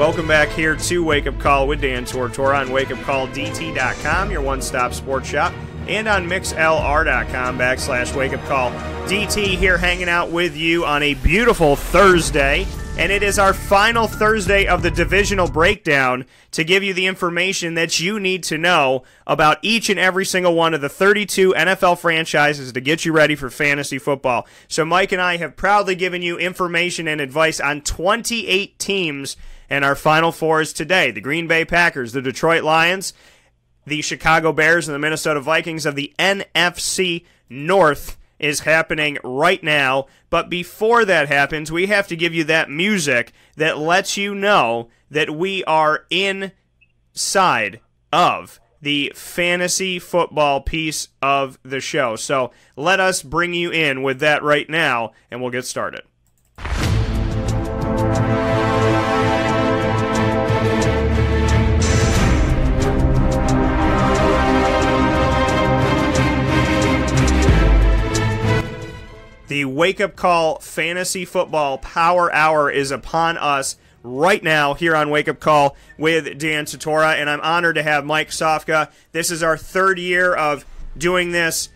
Welcome back here to Wake Up Call with Dan Tortora on WakeUpCallDT.com, your one-stop sports shop, and on MixLR.com/WakeUpCallDT here hanging out with you on a beautiful Thursday. And it is our final Thursday of the divisional breakdown to give you the information that you need to know about each and every single one of the 32 NFL franchises to get you ready for fantasy football. So Mike and I have proudly given you information and advice on 28 teams, and our final four is today: the Green Bay Packers, the Detroit Lions, the Chicago Bears, and the Minnesota Vikings of the NFC North is happening right now. But before that happens, we have to give you that music that lets you know that we are inside of the fantasy football piece of the show. So let us bring you in with that right now, and we'll get started. The Wake Up Call Fantasy Football Power Hour is upon us right now here on Wake Up Call with Dan Tortora, and I'm honored to have Mike Sofka. This is our third year of doing this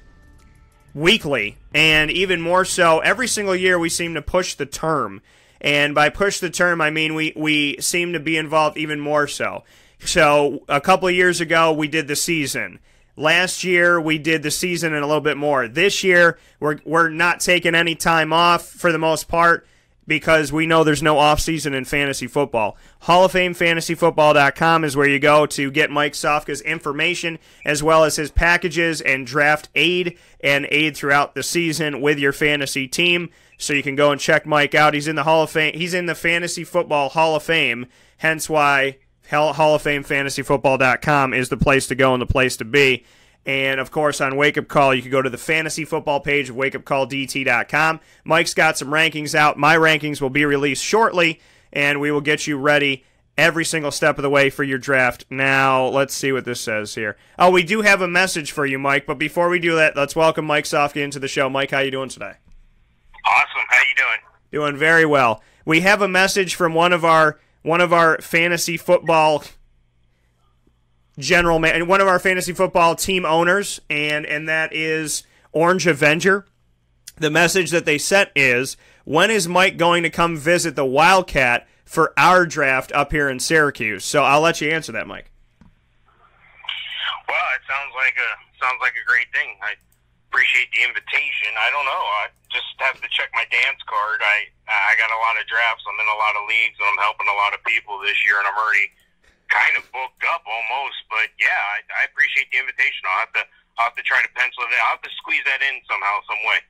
weekly, and even more so, every single year we seem to push the term. And by push the term, I mean we seem to be involved even more so. So a couple of years ago, we did the season. Last year, we did the season and a little bit more. This year, we're not taking any time off for the most part because we know there's no off-season in fantasy football. Hall of Fame FantasyFootball.com is where you go to get Mike Sofka's information as well as his packages and draft aid and aid throughout the season with your fantasy team. So you can go and check Mike out. He's in the Hall of Fame. He's in the Fantasy Football Hall of Fame, hence why Hall of Fame FantasyFootball.com is the place to go and the place to be. And, of course, on Wake Up Call, you can go to the fantasy football page of WakeUpCallDT.com. Mike's got some rankings out. My rankings will be released shortly, and we will get you ready every single step of the way for your draft. Now, let's see what this says here. Oh, we do have a message for you, Mike, but before we do that, let's welcome Mike Sofka into the show. Mike, how you doing today? Awesome. How you doing? Doing very well. We have a message from one of our fantasy football one of our fantasy football team owners, and that is Orange Avenger. The message that they sent is, when is Mike going to come visit the Wildcat for our draft up here in Syracuse? So I'll let you answer that, Mike. Well, it sounds like a great thing. I appreciate the invitation. I don't know. I just have to check my dance card. I got a lot of drafts. I'm in a lot of leagues, and I'm helping a lot of people this year, and I'm already kind of booked up almost. But yeah, I appreciate the invitation. I'll have to try to pencil it in. I'll have to squeeze that in somehow, some way.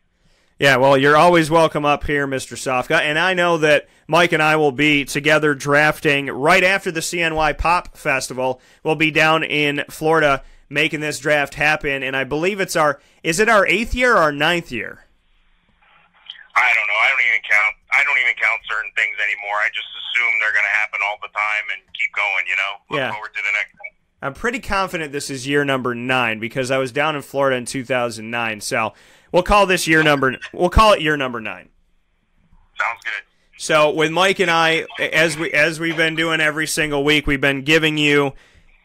Yeah, well, you're always welcome up here, Mr. Sofka, and I know that Mike and I will be together drafting right after the CNY Pop Festival. We'll be down in Florida making this draft happen, and I believe is it our 8th year or our 9th year? I don't know. I don't even count certain things anymore. I just assume they're going to happen all the time and keep going, you know? Look forward to the next one. I'm pretty confident this is year number 9 because I was down in Florida in 2009, so we'll call it year number 9. Sounds good. So with Mike and I, as we've been doing every single week, we've been giving you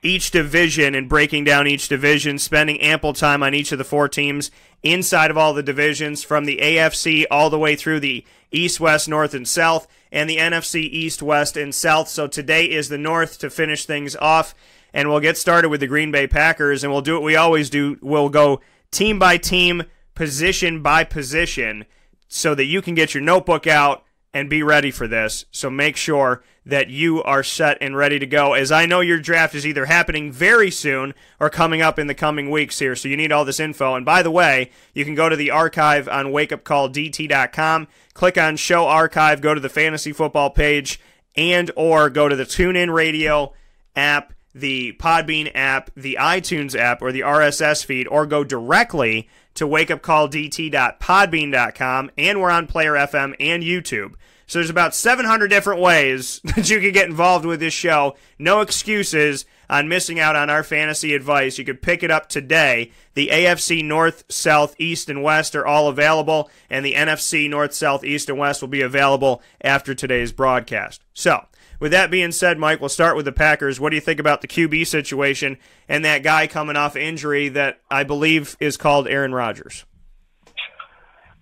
each division and breaking down each division, spending ample time on each of the 4 teams inside of all the divisions, from the AFC all the way through the East, West, North, and South, and the NFC East, West, and South. So today is the North to finish things off, and we'll get started with the Green Bay Packers, and we'll do what we always do. We'll go team by team, position by position, so that you can get your notebook out and be ready for this. So make sure that you are set and ready to go, as I know your draft is either happening very soon or coming up in the coming weeks here, so you need all this info. And by the way, you can go to the archive on WakeUpCallDT.com, click on Show Archive, go to the Fantasy Football page, and or go to the TuneIn Radio app, the Podbean app, the iTunes app, or the RSS feed, or go directly to WakeUpCallDT.podbean.com, and we're on Player FM and YouTube. So there's about 700 different ways that you can get involved with this show. No excuses on missing out on our fantasy advice. You could pick it up today. The AFC North, South, East, and West are all available, and the NFC North, South, East, and West will be available after today's broadcast. So, with that being said, Mike, we'll start with the Packers. What do you think about the QB situation and that guy coming off injury that I believe is called Aaron Rodgers?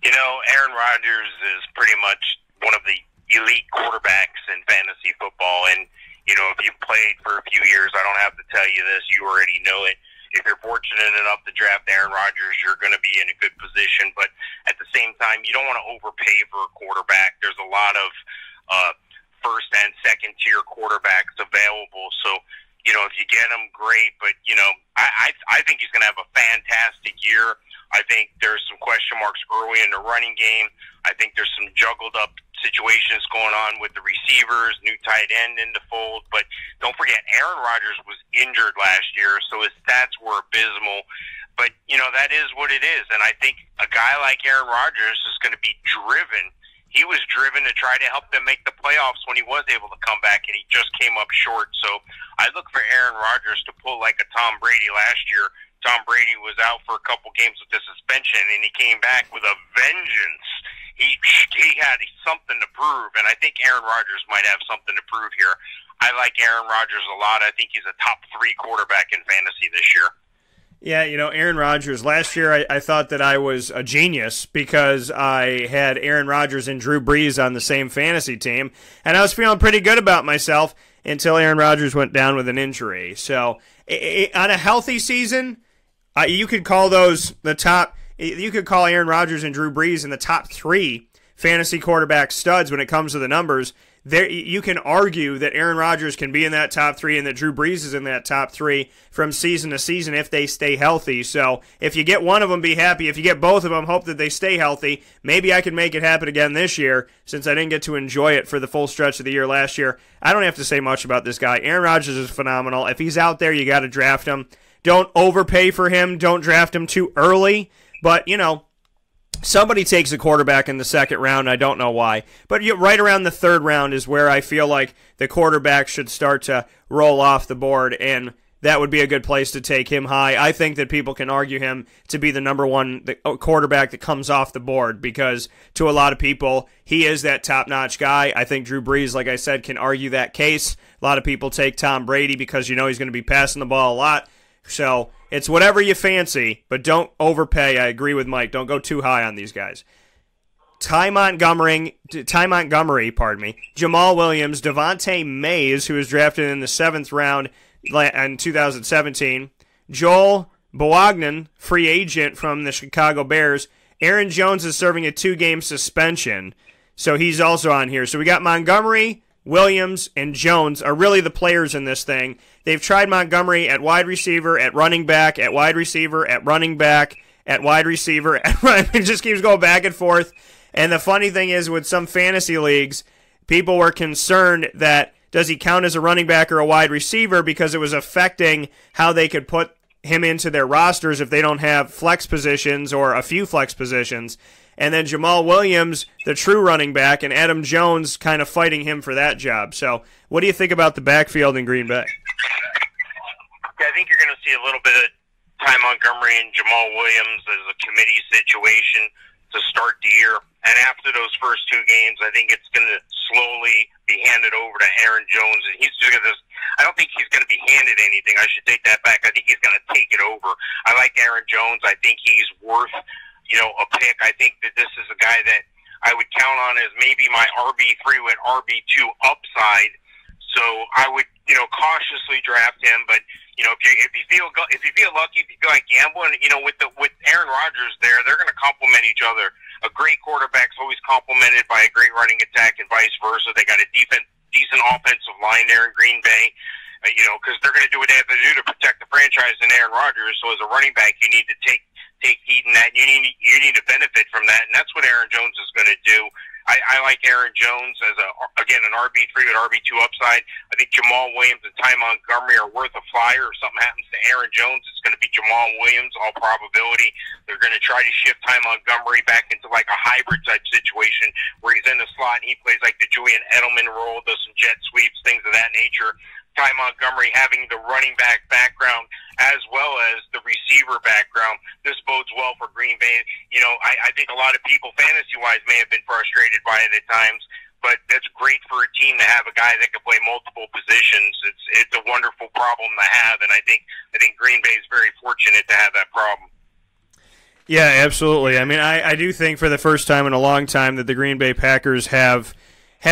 You know, Aaron Rodgers is pretty much one of the elite quarterbacks in fantasy football. And, you know, if you've played for a few years, I don't have to tell you this. You already know it. If you're fortunate enough to draft Aaron Rodgers, you're going to be in a good position. But at the same time, you don't want to overpay for a quarterback. There's a lot of first and second tier quarterbacks available. So, you know, if you get him, great. But, you know, I think he's going to have a fantastic year. I think there's some question marks early in the running game. I think there's some juggled up situations going on with the receivers, new tight end in the fold. But don't forget, Aaron Rodgers was injured last year, so his stats were abysmal. But, you know, that is what it is. And I think a guy like Aaron Rodgers is going to be driven. He was driven to try to help them make the playoffs when he was able to come back, and he just came up short. So I look for Aaron Rodgers to pull like a Tom Brady last year. Tom Brady was out for a couple games with the suspension, and he came back with a vengeance. He had something to prove, and I think Aaron Rodgers might have something to prove here. I like Aaron Rodgers a lot. I think he's a top 3 quarterback in fantasy this year. Yeah, you know, Aaron Rodgers, last year I thought that I was a genius because I had Aaron Rodgers and Drew Brees on the same fantasy team, and I was feeling pretty good about myself until Aaron Rodgers went down with an injury. So on a healthy season, you could call those the top. You could call Aaron Rodgers and Drew Brees in the top 3 fantasy quarterback studs when it comes to the numbers. There, you can argue that Aaron Rodgers can be in that top 3 and that Drew Brees is in that top 3 from season to season if they stay healthy. So if you get one of them, be happy. If you get both of them, hope that they stay healthy. Maybe I can make it happen again this year since I didn't get to enjoy it for the full stretch of the year last year. I don't have to say much about this guy. Aaron Rodgers is phenomenal. If he's out there, you got to draft him. Don't overpay for him. Don't draft him too early. But, you know, somebody takes a quarterback in the second round. I don't know why. But right around the third round is where I feel like the quarterback should start to roll off the board, and that would be a good place to take him high. I think that people can argue him to be the number one quarterback that comes off the board because to a lot of people, he is that top-notch guy. I think Drew Brees, like I said, can argue that case. A lot of people take Tom Brady because you know he's going to be passing the ball a lot. So it's whatever you fancy, but don't overpay. I agree with Mike. Don't go too high on these guys. Ty Montgomery, Jamal Williams, Devontae Mays, who was drafted in the 7th round in 2017, Joel Boagnon, free agent from the Chicago Bears. Aaron Jones is serving a 2-game suspension, so he's also on here. So we got Montgomery, Williams, and Jones are really the players in this thing. They've tried Montgomery at wide receiver, at running back, at wide receiver, at running back, at wide receiver. It just keeps going back and forth. And the funny thing is, with some fantasy leagues, people were concerned that does he count as a running back or a wide receiver because it was affecting how they could put him into their rosters if they don't have flex positions or a few flex positions. And then Jamal Williams, the true running back, and Adam Jones kind of fighting him for that job. So what do you think about the backfield in Green Bay? Yeah, I think you're going to see a little bit of Ty Montgomery and Jamal Williams as a committee situation to start the year. And after those first 2 games, I think it's going to slowly be handed over to Aaron Jones. And he's just going to, I don't think he's going to be handed anything. I should take that back. I think he's going to take it over. I like Aaron Jones. I think he's worth, you know, a pick. I think that this is a guy that I would count on as maybe my RB3 with RB2 upside. So I would, you know, cautiously draft him. But you know, if you feel lucky, if you feel like gambling, you know, with Aaron Rodgers there, they're going to complement each other. A great quarterback's always complemented by a great running attack, and vice versa. They got a decent offensive line there in Green Bay. You know, because they're going to do what they have to do to protect the franchise and Aaron Rodgers. So as a running back, you need to take heed in that. You need to benefit from that, and that's what Aaron Jones is going to do. I like Aaron Jones as an RB3 with RB2 upside. I think Jamal Williams and Ty Montgomery are worth a flyer. If something happens to Aaron Jones, it's going to be Jamal Williams, all probability. They're going to try to shift Ty Montgomery back into like a hybrid type situation where he's in the slot and he plays like the Julian Edelman role, does some jet sweeps, things of that nature. Ty Montgomery having the running back background as well as the receiver background. This bodes well for Green Bay. You know, I think a lot of people fantasy-wise may have been frustrated by it at times, but that's great for a team to have a guy that can play multiple positions. It's a wonderful problem to have, and I think Green Bay is very fortunate to have that problem. Yeah, absolutely. I mean, I do think for the first time in a long time that the Green Bay Packers have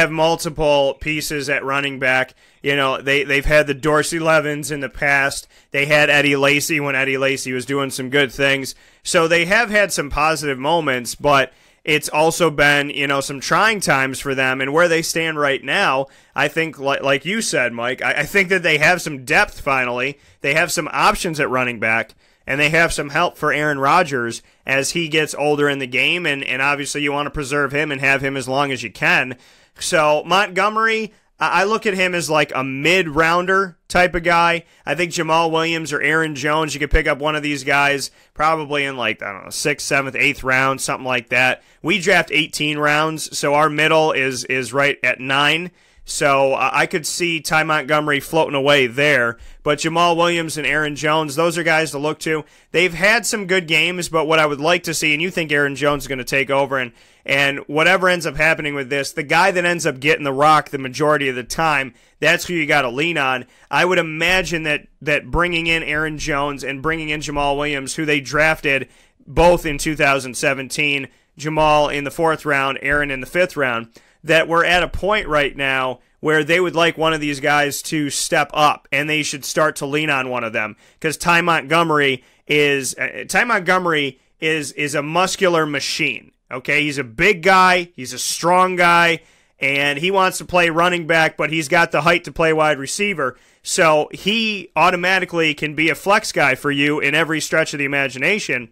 multiple pieces at running back. You know, they've had the Dorsey Levens in the past. They had Eddie Lacy when Eddie Lacy was doing some good things. So they have had some positive moments, but it's also been, you know, some trying times for them. And where they stand right now, I think, like you said, Mike, I think that they have some depth finally. They have some options at running back, and they have some help for Aaron Rodgers as he gets older in the game. And obviously you want to preserve him and have him as long as you can. So Montgomery, I look at him as like a mid-rounder type of guy. I think Jamal Williams or Aaron Jones, you could pick up one of these guys probably in like, I don't know, 6th, 7th, 8th round, something like that. We draft 18 rounds, so our middle is right at 9. So I could see Ty Montgomery floating away there. But Jamal Williams and Aaron Jones, those are guys to look to. They've had some good games, but what I would like to see, and you think Aaron Jones is going to take over, and whatever ends up happening with this, the guy that ends up getting the rock the majority of the time, that's who you got to lean on. I would imagine that bringing in Aaron Jones and bringing in Jamal Williams, who they drafted both in 2017, Jamal in the 4th round, Aaron in the 5th round, that we're at a point right now where they would like one of these guys to step up, and they should start to lean on one of them, because Ty Montgomery is a muscular machine. Okay, he's a big guy, he's a strong guy, and he wants to play running back, but he's got the height to play wide receiver. So he automatically can be a flex guy for you in every stretch of the imagination.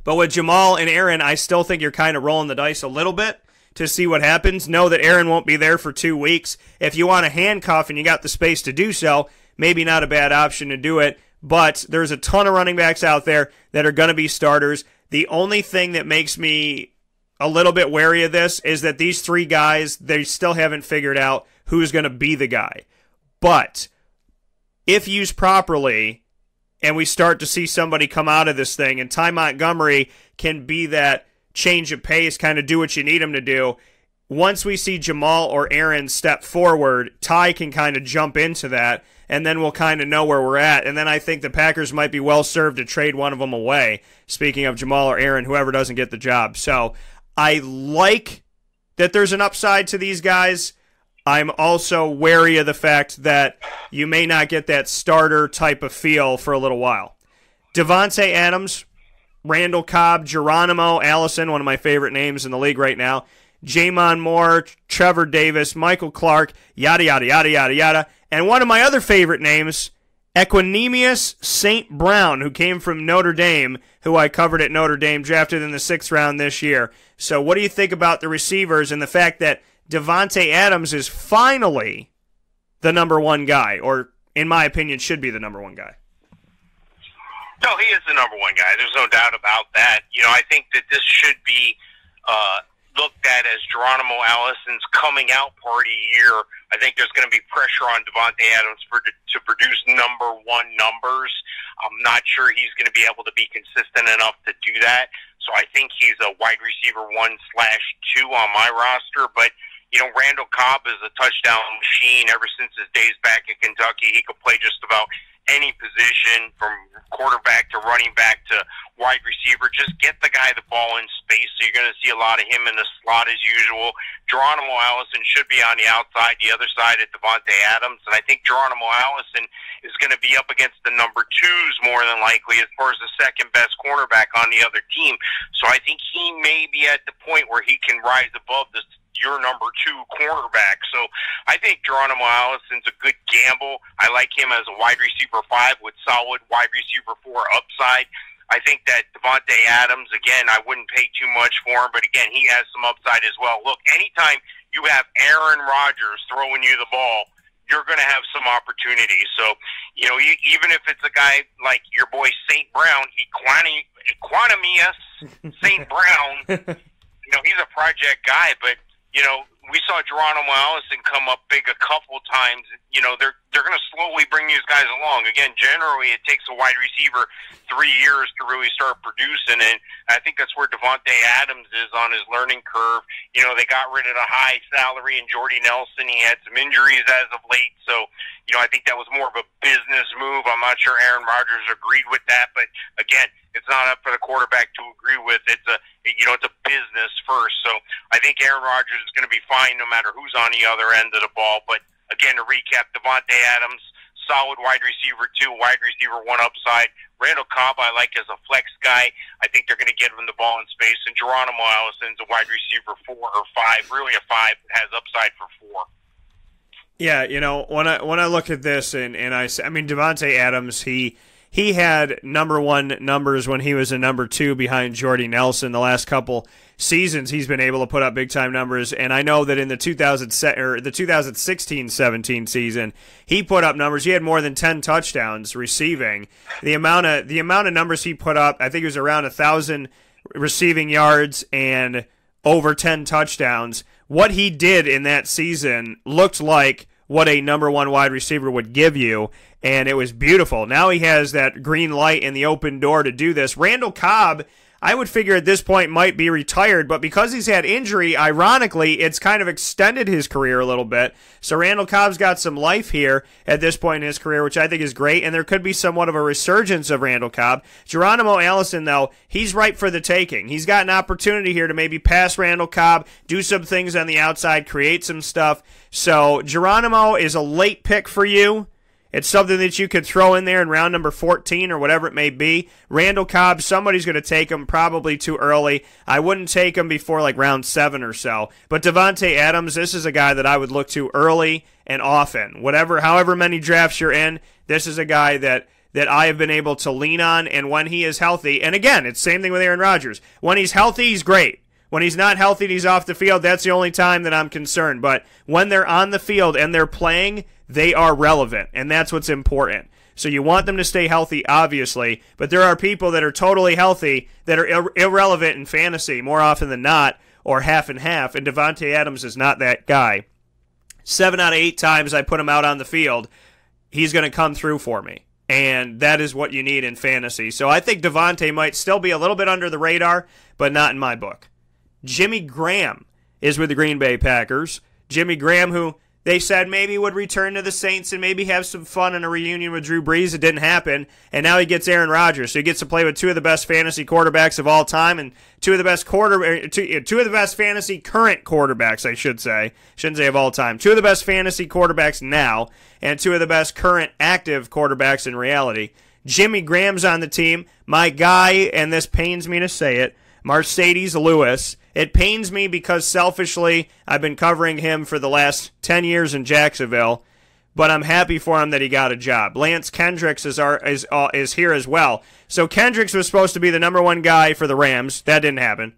But with Jamal and Aaron, I still think you're kind of rolling the dice a little bit to see what happens. Know that Aaron won't be there for 2 weeks. If you want a handcuff and you got the space to do so, maybe not a bad option to do it. But there's a ton of running backs out there that are going to be starters. The only thing that makes me a little bit wary of this is that these 3 guys, they still haven't figured out who's going to be the guy. But if used properly, and we start to see somebody come out of this thing, and Ty Montgomery can be that change of pace, kind of do what you need him to do, once we see Jamal or Aaron step forward, Ty can kind of jump into that, and then we'll kind of know where we're at. And then I think the Packers might be well served to trade one of them away, speaking of Jamal or Aaron, whoever doesn't get the job. So I like that there's an upside to these guys. I'm also wary of the fact that you may not get that starter type of feel for a little while. Devontae Adams, Randall Cobb, Geronimo Allison, one of my favorite names in the league right now, Jamon Moore, Trevor Davis, Michael Clark, yada, yada, yada, yada, yada. And one of my other favorite names, Equanimous St. Brown, who came from Notre Dame, who I covered at Notre Dame, drafted in the 6th round this year. So what do you think about the receivers and the fact that Devontae Adams is finally the number 1 guy, or in my opinion should be the number 1 guy? No, he is the number 1 guy. There's no doubt about that. You know, I think that this should be looked at as Geronimo Allison's coming out party year. I think there's going to be pressure on Devontae Adams to produce number 1 numbers. I'm not sure he's going to be able to be consistent enough to do that. So I think he's a wide receiver 1/2 on my roster. But, you know, Randall Cobb is a touchdown machine. Ever since his days back in Kentucky, he could play just about any position, from quarterback to running back to wide receiver. Just get the guy the ball in space, so you're going to see a lot of him in the slot as usual. Geronimo Allison should be on the outside, the other side at Devontae Adams, and I think Geronimo Allison is going to be up against the number 2s more than likely as far as the second best cornerback on the other team. So I think he may be at the point where he can rise above your number 2 cornerback. So I think Geronimo Allison's a good gamble. I like him as a wide receiver 5 with solid wide receiver 4 upside. I think that Devontae Adams, again, I wouldn't pay too much for him, but again, he has some upside as well. Look, anytime you have Aaron Rodgers throwing you the ball, you're going to have some opportunities. So, you know, even if it's a guy like your boy St. Brown, Equanimous St. Brown, you know, he's a project guy, but you know, we saw Geronimo Allison come up big a couple times. You know, they're going to slowly bring these guys along. Again, generally it takes a wide receiver 3 years to really start producing, and I think that's where Davante Adams is on his learning curve. You know, they got rid of the high salary and Jordy Nelson. He had some injuries as of late, so, you know, I think that was more of a business move. I'm not sure Aaron Rodgers agreed with that, but again, it's not up for the quarterback to agree with. It's a business first. So I think Aaron Rodgers is going to be fine no matter who's on the other end of the ball. But again, to recap, Davante Adams, solid wide receiver 2, wide receiver 1 upside. Randall Cobb I like as a flex guy. I think they're going to get him the ball in space. And Geronimo Allison's a wide receiver 4 or 5, really a 5, has upside for 4. Yeah, you know, when I look at this and I mean, Davante Adams, he had number 1 numbers when he was a number 2 behind Jordy Nelson. The last couple seasons, he's been able to put up big-time numbers, and I know that in the 2016-17 season, he put up numbers. He had more than 10 touchdowns receiving. The amount of numbers he put up, I think it was around 1,000 receiving yards and over 10 touchdowns. What he did in that season looked like what a number 1 wide receiver would give you, and it was beautiful. Now he has that green light and the open door to do this. Randall Cobb, I would figure at this point might be retired, but because he's had injury, ironically, it's kind of extended his career a little bit. So Randall Cobb's got some life here at this point in his career, which I think is great, and there could be somewhat of a resurgence of Randall Cobb. Geronimo Allison, though, he's ripe for the taking. He's got an opportunity here to maybe pass Randall Cobb, do some things on the outside, create some stuff. So Geronimo is a late pick for you. It's something that you could throw in there in round number 14 or whatever it may be. Randall Cobb, somebody's going to take him probably too early. I wouldn't take him before like round 7 or so. But Davante Adams, this is a guy that I would look to early and often. However many drafts you're in, this is a guy that I have been able to lean on, and when he is healthy, and again, it's the same thing with Aaron Rodgers. When he's healthy, he's great. When he's not healthy and he's off the field, that's the only time that I'm concerned. But when they're on the field and they're playing, they are relevant, and that's what's important. So you want them to stay healthy, obviously, but there are people that are totally healthy that are irrelevant in fantasy more often than not, or half and half, and Davante Adams is not that guy. 7 out of 8 times I put him out on the field, he's going to come through for me, and that is what you need in fantasy. So I think Davante might still be a little bit under the radar, but not in my book. Jimmy Graham is with the Green Bay Packers. Jimmy Graham, who they said maybe would return to the Saints and maybe have some fun in a reunion with Drew Brees. It didn't happen, and now he gets Aaron Rodgers. So he gets to play with 2 of the best fantasy quarterbacks of all time and 2 of the best fantasy current quarterbacks, I should say. Shouldn't say of all time. 2 of the best fantasy quarterbacks now and 2 of the best current active quarterbacks in reality. Jimmy Graham's on the team. My guy, and this pains me to say it, Mercedes Lewis. It pains me because selfishly I've been covering him for the last 10 years in Jacksonville, but I'm happy for him that he got a job. Lance Kendricks is here as well. So Kendricks was supposed to be the number 1 guy for the Rams. That didn't happen.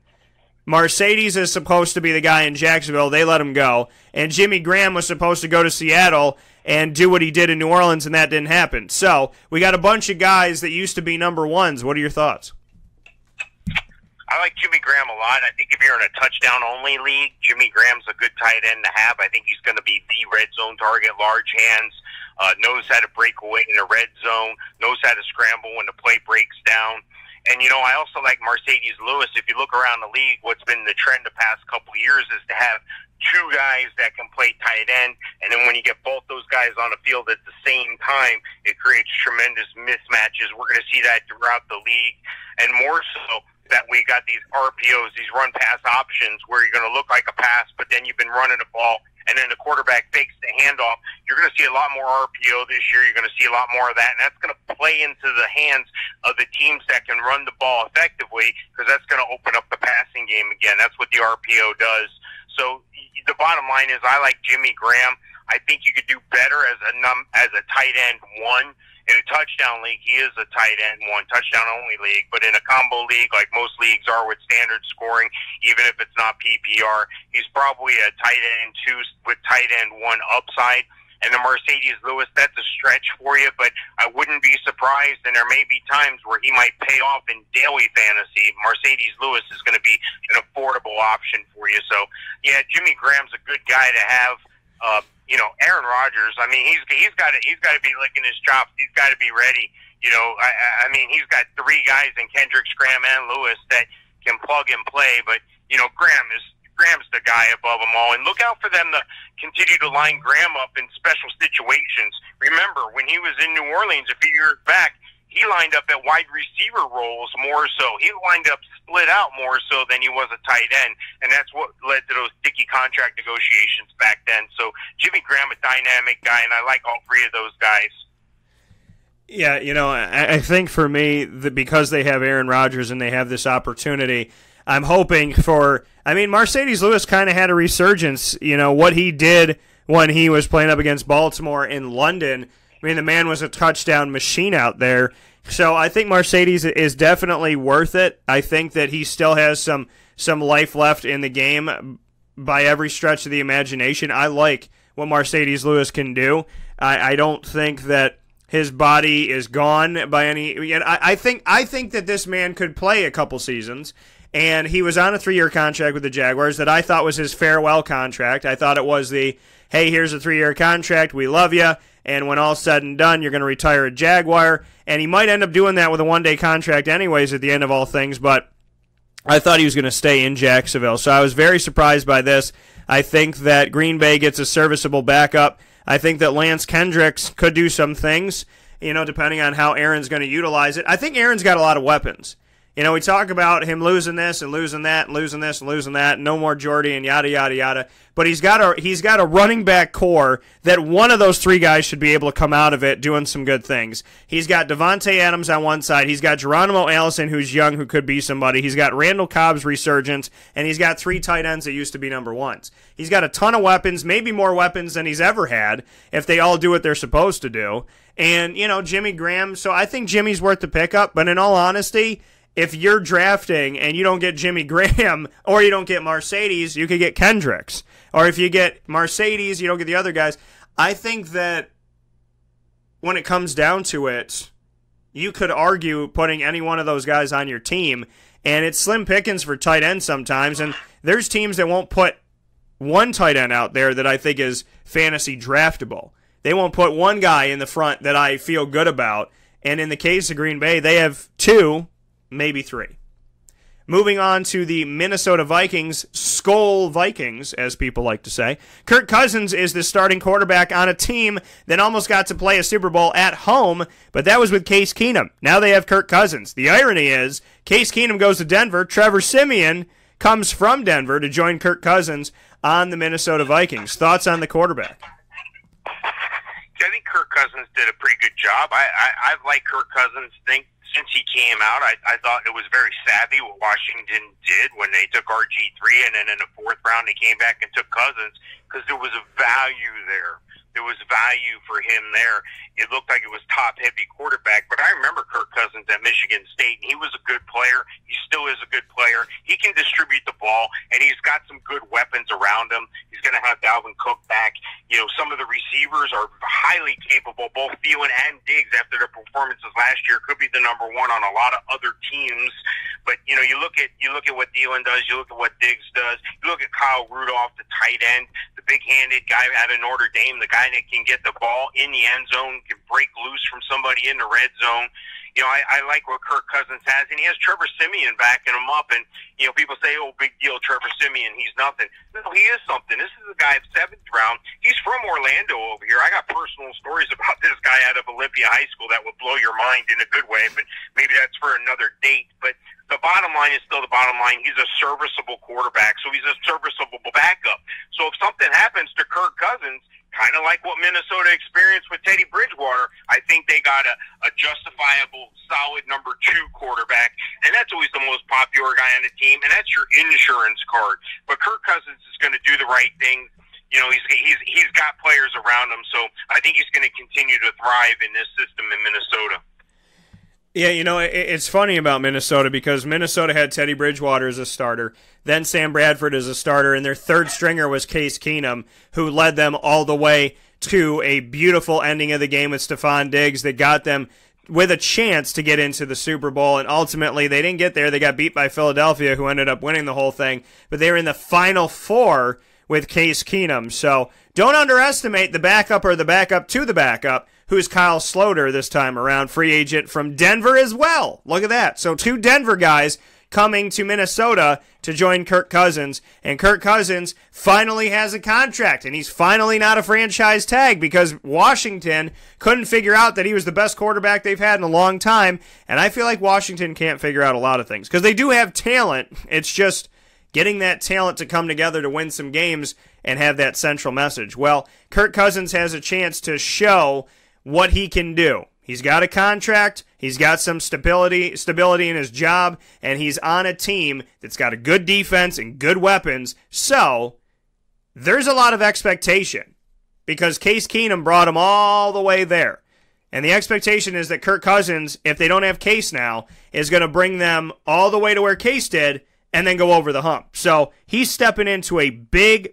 Mercedes is supposed to be the guy in Jacksonville. They let him go. And Jimmy Graham was supposed to go to Seattle and do what he did in New Orleans, and that didn't happen. So we got a bunch of guys that used to be number 1s. What are your thoughts? I like Jimmy Graham a lot. I think if you're in a touchdown-only league, Jimmy Graham's a good tight end to have. I think he's going to be the red zone target, large hands, knows how to break away in the red zone, knows how to scramble when the play breaks down. And, you know, I also like Mercedes Lewis. If you look around the league, what's been the trend the past couple of years is to have 2 guys that can play tight end, and then when you get both those guys on the field at the same time, it creates tremendous mismatches. We're going to see that throughout the league, and more so that we got these RPOs, these run-pass options, where you're going to look like a pass, but then you've been running the ball, and then the quarterback fakes the handoff. You're going to see a lot more RPO this year. You're going to see a lot more of that, and that's going to play into the hands of the teams that can run the ball effectively, because that's going to open up the passing game again. That's what the RPO does. So the bottom line is I like Jimmy Graham. I think you could do better as a tight end 1. In a touchdown league, he is a tight end 1, touchdown-only league. But in a combo league, like most leagues are with standard scoring, even if it's not PPR, he's probably a tight end 2 with tight end 1 upside. and the Mercedes Lewis, that's a stretch for you, but I wouldn't be surprised, and there may be times where he might pay off in daily fantasy. Mercedes Lewis is going to be an affordable option for you. So, yeah, Jimmy Graham's a good guy to have. Aaron Rodgers, I mean, he's got to be licking his chops. He's got to be ready. I mean, he's got three guys in Kendricks, Graham, and Lewis that can plug and play, but Graham's the guy above them all. And look out for them to continue to line Graham up in special situations. Remember, when he was in New Orleans a few years back, he lined up at wide receiver roles more so. He lined up split out more so than he was a tight end, and that's what led to those sticky contract negotiations back then. So Jimmy Graham, a dynamic guy, and I like all three of those guys. Yeah, I think for me, because they have Aaron Rodgers and they have this opportunity, I'm hoping for – I mean, Mercedes Lewis kind of had a resurgence. What he did when he was playing up against Baltimore in London – I mean, the man was a touchdown machine out there. So I think Mercedes is definitely worth it. I think that he still has some life left in the game by every stretch of the imagination. I like what Mercedes Lewis can do. I don't think that his body is gone by any. I think that this man could play a couple seasons. And he was on a 3-year contract with the Jaguars that I thought was his farewell contract. I thought it was the, hey, here's a 3-year contract, we love you, and when all's said and done, you're going to retire a Jaguar. And he might end up doing that with a 1-day contract anyways at the end of all things, but I thought he was going to stay in Jacksonville. So I was very surprised by this. I think that Green Bay gets a serviceable backup. I think that Lance Kendricks could do some things, depending on how Aaron's going to utilize it. I think Aaron's got a lot of weapons. We talk about him losing this and losing that and losing this and losing that, no more Jordy and yada, yada, yada. But he's got a running back core that one of those three guys should be able to come out of it doing some good things. He's got Devontae Adams on one side. He's got Geronimo Allison, who's young, who could be somebody. He's got Randall Cobb's resurgence, and he's got 3 tight ends that used to be number ones. He's got a ton of weapons, maybe more weapons than he's ever had, if they all do what they're supposed to do. And, Jimmy Graham, so I think Jimmy's worth the pickup, but in all honesty, if you're drafting and you don't get Jimmy Graham or you don't get Mercedes, you could get Kendricks. Or if you get Mercedes, you don't get the other guys. I think that when it comes down to it, you could argue putting any one of those guys on your team, and it's slim pickings for tight ends sometimes, and there's teams that won't put one tight end out there that I think is fantasy draftable. They won't put one guy in the front that I feel good about, and in the case of Green Bay, they have 2, maybe 3. Moving on to the Minnesota Vikings, Skol Vikings, as people like to say. Kirk Cousins is the starting quarterback on a team that almost got to play a Super Bowl at home, but that was with Case Keenum. Now they have Kirk Cousins. The irony is, Case Keenum goes to Denver. Trevor Siemian comes from Denver to join Kirk Cousins on the Minnesota Vikings. Thoughts on the quarterback? I think Kirk Cousins did a pretty good job. I've liked Kirk Cousins since he came out. I thought it was very savvy what Washington did when they took RG3, and then in the 4th round they came back and took Cousins because there was a value there. There was value for him there. It looked like it was top-heavy quarterback, but I remember Kirk Cousins at Michigan State, and he was a good player. He still is a good player. He can distribute the ball, and he's got some good weapons around him. He's going to have Dalvin Cook back. Some of the receivers are highly capable, both Thielen and Diggs, after their performances last year, could be the number one on a lot of other teams. But, you look at what Thielen does, you look at what Diggs does, you look at Kyle Rudolph, the tight end, the big-handed guy out of Notre Dame, the guy that can get the ball in the end zone, can break loose from somebody in the red zone. I like what Kirk Cousins has, and he has Trevor Siemian backing him up. And, people say, oh, big deal, Trevor Siemian, he's nothing. No, he is something. This is a guy of 7th round. He's from Orlando over here. I got personal stories about this guy out of Olympia High School that will blow your mind in a good way, but maybe that's for another date. But the bottom line is still the bottom line. He's a serviceable quarterback, so he's a serviceable backup. So if something happens to Kirk Cousins, kind of like what Minnesota experienced with Teddy Bridgewater, I think they got a justifiable, solid number 2 quarterback, and that's always the most popular guy on the team, and that's your insurance card. But Kirk Cousins is going to do the right thing. He's got players around him, so I think he's going to continue to thrive in this system in Minnesota. Yeah, it's funny about Minnesota because Minnesota had Teddy Bridgewater as a starter, then Sam Bradford as a starter, and their 3rd stringer was Case Keenum, who led them all the way to a beautiful ending of the game with Stephon Diggs that got them with a chance to get into the Super Bowl, and ultimately they didn't get there. They got beat by Philadelphia, who ended up winning the whole thing, but they were in the Final Four with Case Keenum. So don't underestimate the backup or the backup to the backup, who's Kyle Sloter this time around, free agent from Denver as well. Look at that. So 2 Denver guys coming to Minnesota to join Kirk Cousins, and Kirk Cousins finally has a contract, and he's finally not a franchise tag because Washington couldn't figure out that he was the best quarterback they've had in a long time, and I feel like Washington can't figure out a lot of things because they do have talent. It's just getting that talent to come together to win some games and have that central message. Well, Kirk Cousins has a chance to show what he can do. He's got a contract, he's got some stability in his job, and he's on a team that's got a good defense and good weapons. So there's a lot of expectation because Case Keenum brought him all the way there. And the expectation is that Kirk Cousins, if they don't have Case now, is going to bring them all the way to where Case did and then go over the hump. So he's stepping into a big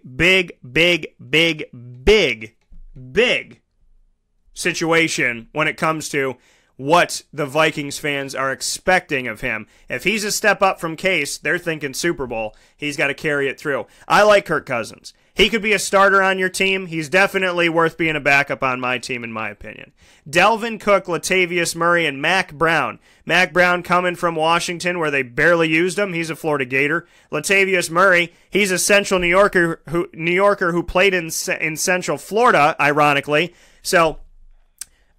situation when it comes to what the Vikings fans are expecting of him. If he's a step up from Case, they're thinking Super Bowl. He's got to carry it through. I like Kirk Cousins. He could be a starter on your team. He's definitely worth being a backup on my team, in my opinion. Delvin Cook, Latavius Murray, and Mac Brown. Mac Brown coming from Washington where they barely used him. He's a Florida Gator. Latavius Murray, he's a Central New Yorker who played in Central Florida, ironically. So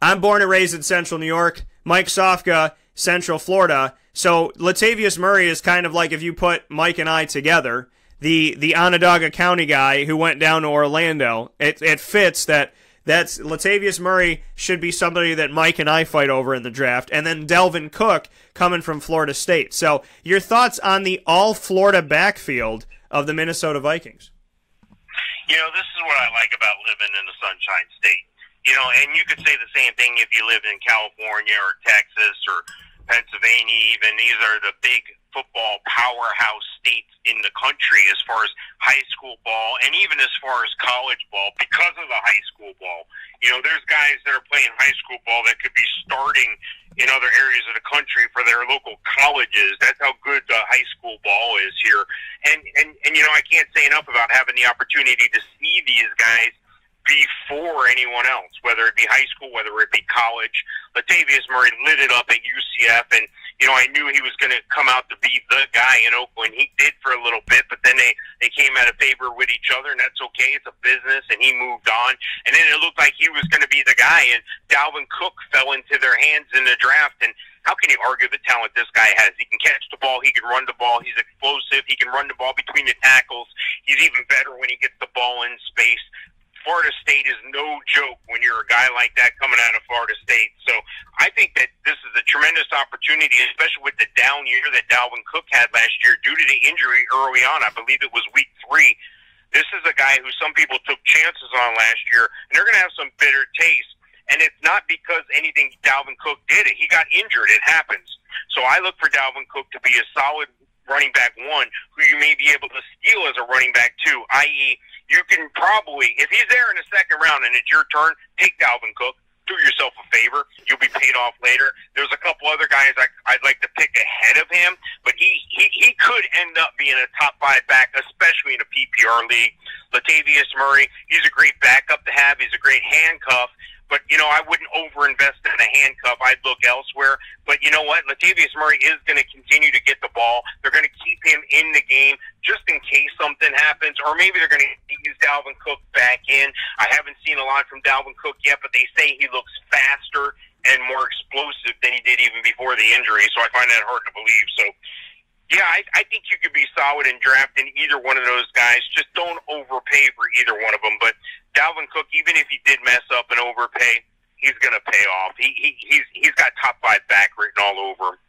I'm born and raised in Central New York. Mike Sofka, Central Florida. So Latavius Murray is kind of like if you put Mike and I together, the Onondaga County guy who went down to Orlando. It fits that's Latavius Murray should be somebody that Mike and I fight over in the draft. And then Delvin Cook coming from Florida State. So your thoughts on the all-Florida backfield of the Minnesota Vikings? You know, this is what I like about living in the Sunshine State. You know, and you could say the same thing if you lived in California or Texas or Pennsylvania even. These are the big football powerhouse states in the country as far as high school ball and even as far as college ball because of the high school ball. You know, there's guys that are playing high school ball that could be starting in other areas of the country for their local colleges. That's how good the high school ball is here. And you know, I can't say enough about having the opportunity to see these guys before anyone else, whether it be high school, whether it be college. Latavius Murray lit it up at UCF, and, you know, I knew he was going to come out to be the guy in Oakland. He did for a little bit, but then they came out of favor with each other, and that's okay. It's a business, and he moved on. And then it looked like he was going to be the guy, and Dalvin Cook fell into their hands in the draft, and how can you argue the talent this guy has? He can catch the ball. He can run the ball. He's explosive. He can run the ball between the tackles. He's even better when he gets the ball in space. Florida State is no joke when you're a guy like that coming out of Florida State. So I think that this is a tremendous opportunity, especially with the down year that Dalvin Cook had last year due to the injury early on. I believe it was week 3. This is a guy who some people took chances on last year, and they're going to have some bitter taste. And it's not because anything Dalvin Cook did. He got injured. It happens. So I look for Dalvin Cook to be a solid running back 1 who you may be able to steal as a running back 2, i.e., you can probably, if he's there in the second round and it's your turn, take Dalvin Cook. Do yourself a favor. You'll be paid off later. There's a couple other guys I'd like to pick ahead of him, but he could end up being a top 5 back, especially in a PPR league. Latavius Murray, he's a great backup to have. He's a great handcuff. But, you know, I wouldn't overinvest in a handcuff. I'd look elsewhere. But you know what? Latavius Murray is going to continue to get the ball. They're going to keep him in the game just in case something happens. Or maybe they're going to use Dalvin Cook back in. I haven't seen a lot from Dalvin Cook yet, but they say he looks faster and more explosive than he did even before the injury. So I find that hard to believe. So, yeah, I think you could be solid in drafting either one of those guys. Just don't overpay for either one of them. But Dalvin Cook, even if he did mess up and overpay, he's going to pay off. He's got top 5 back written all over him.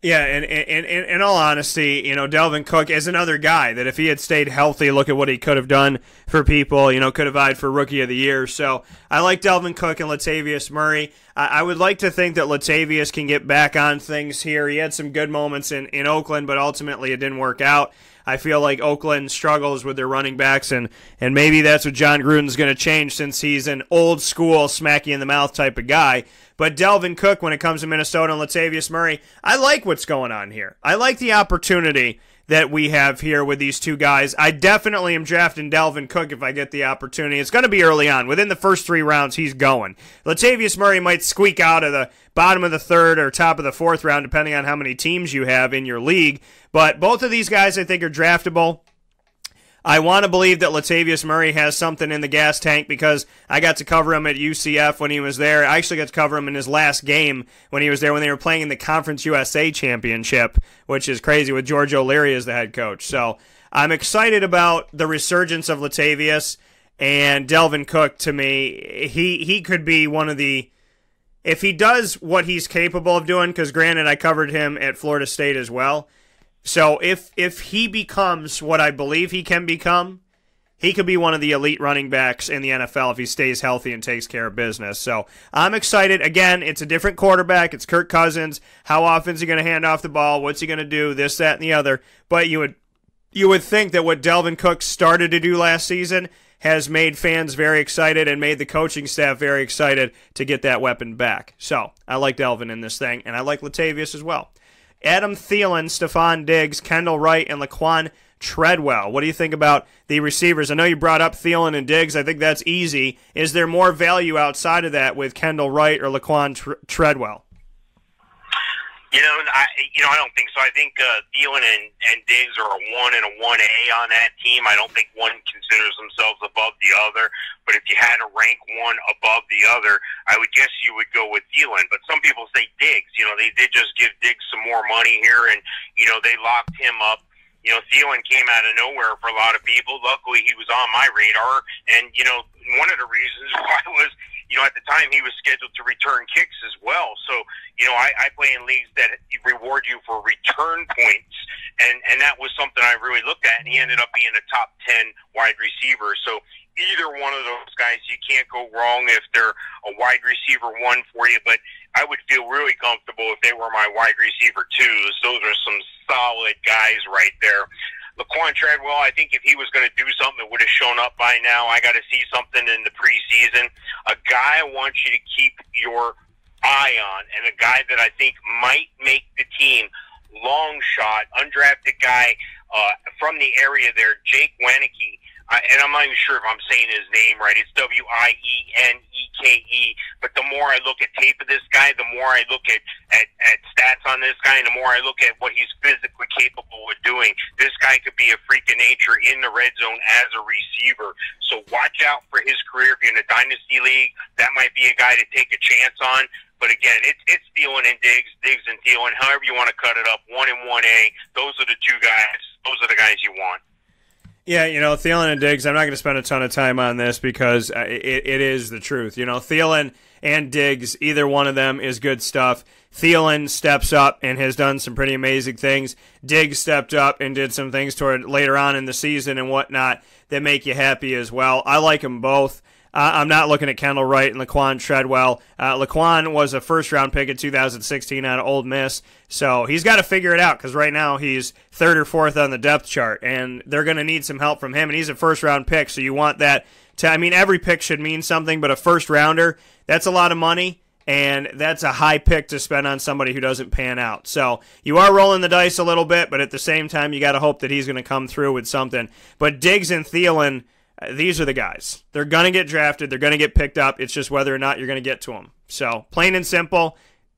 Yeah, and in all honesty, you know, Dalvin Cook is another guy that if he had stayed healthy, look at what he could have done for people, you know, could have vied for Rookie of the Year. So I like Dalvin Cook and Latavius Murray. I would like to think that Latavius can get back on things here. He had some good moments in Oakland, but ultimately it didn't work out. I feel like Oakland struggles with their running backs, and maybe that's what John Gruden's going to change since he's an old-school, smack-you-in-the-mouth type of guy. But Dalvin Cook, when it comes to Minnesota and Latavius Murray, I like what's going on here. I like the opportunity that we have here with these two guys. I definitely am drafting Dalvin Cook if I get the opportunity. It's going to be early on. Within the first 3 rounds, he's going. Latavius Murray might squeak out of the bottom of the 3rd or top of the 4th round, depending on how many teams you have in your league. But both of these guys, I think, are draftable. I want to believe that Latavius Murray has something in the gas tank because I got to cover him at UCF when he was there. I actually got to cover him in his last game when he was there when they were playing in the Conference USA Championship, which is crazy with George O'Leary as the head coach. So I'm excited about the resurgence of Latavius and Dalvin Cook. To me, he could be one of the, if he does what he's capable of doing, because granted I covered him at Florida State as well. So if he becomes what I believe he can become, he could be one of the elite running backs in the NFL if he stays healthy and takes care of business. So I'm excited. Again, it's a different quarterback. It's Kirk Cousins. How often is he going to hand off the ball? What's he going to do? This, that, and the other. But you would think that what Dalvin Cook started to do last season has made fans very excited and made the coaching staff very excited to get that weapon back. So I like Dalvin in this thing, and I like Latavius as well. Adam Thielen, Stephon Diggs, Kendall Wright, and Laquan Treadwell. What do you think about the receivers? I know you brought up Thielen and Diggs. I think that's easy. Is there more value outside of that with Kendall Wright or Laquan Treadwell? I don't think so. I think Thielen and Diggs are a 1 and a 1A on that team. I don't think one considers themselves above the other. But if you had to rank one above the other, I would guess you would go with Thielen. But some people say Diggs. They did just give Diggs some more money here, and they locked him up. Thielen came out of nowhere for a lot of people. Luckily, he was on my radar, and one of the reasons why was, at the time he was scheduled to return kicks as well. So, I play in leagues that reward you for return points, and that was something I really looked at, and he ended up being a top 10 wide receiver. So either one of those guys, you can't go wrong if they're a wide receiver 1 for you, but I would feel really comfortable if they were my wide receiver 2s. Those are some solid guys right there. Laquan Treadwell, I think if he was going to do something, it would have shown up by now. I got to see something in the preseason. A guy I want you to keep your eye on, and a guy that I think might make the team, long shot, undrafted guy from the area there, Jake Weineke. And I'm not even sure if I'm saying his name right. It's Wieneke. But the more I look at tape of this guy, the more I look at stats on this guy, and the more I look at what he's physically capable of doing, this guy could be a freak of nature in the red zone as a receiver. So watch out for his career. If you're in a dynasty league, that might be a guy to take a chance on. But again, it's Thielen and Diggs and Thielen, however you want to cut it up, 1 and 1A. Those are the two guys. Those are the guys you want. Yeah, Thielen and Diggs, I'm not going to spend a ton of time on this because it is the truth. Thielen and Diggs, either one of them is good stuff. Thielen steps up and has done some pretty amazing things. Diggs stepped up and did some things toward later on in the season and whatnot that make you happy as well. I like them both. I'm not looking at Kendall Wright and Laquan Treadwell. Laquan was a first-round pick in 2016 out of Ole Miss, so he's got to figure it out because right now he's 3rd or 4th on the depth chart, and they're going to need some help from him, and he's a first-round pick, so you want that to – every pick should mean something, but a first-rounder, that's a lot of money, and that's a high pick to spend on somebody who doesn't pan out. So you are rolling the dice a little bit, but at the same time, you got to hope that he's going to come through with something. But Diggs and Thielen – these are the guys. They're going to get drafted. They're going to get picked up. It's just whether or not you're going to get to them. So, plain and simple,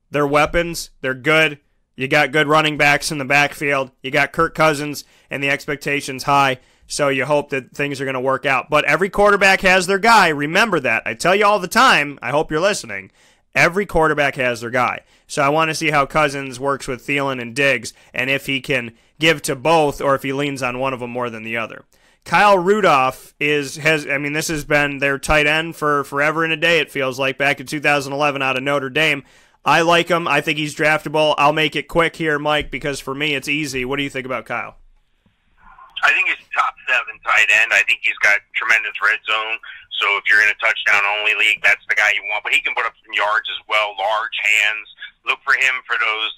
they're weapons. They're good. You got good running backs in the backfield. You got Kirk Cousins, and the expectation's high. So, you hope that things are going to work out. But every quarterback has their guy. Remember that. I tell you all the time. I hope you're listening. Every quarterback has their guy. So, I want to see how Cousins works with Thielen and Diggs, and if he can give to both or if he leans on one of them more than the other. Kyle Rudolph this has been their tight end for forever and a day, it feels like, back in 2011 out of Notre Dame. I like him. I think he's draftable. I'll make it quick here, Mike, because for me it's easy. What do you think about Kyle? I think he's top 7 tight end. I think he's got tremendous red zone So if you're in a touchdown-only league, that's the guy you want. But he can put up some yards as well, large hands. Look for him for those,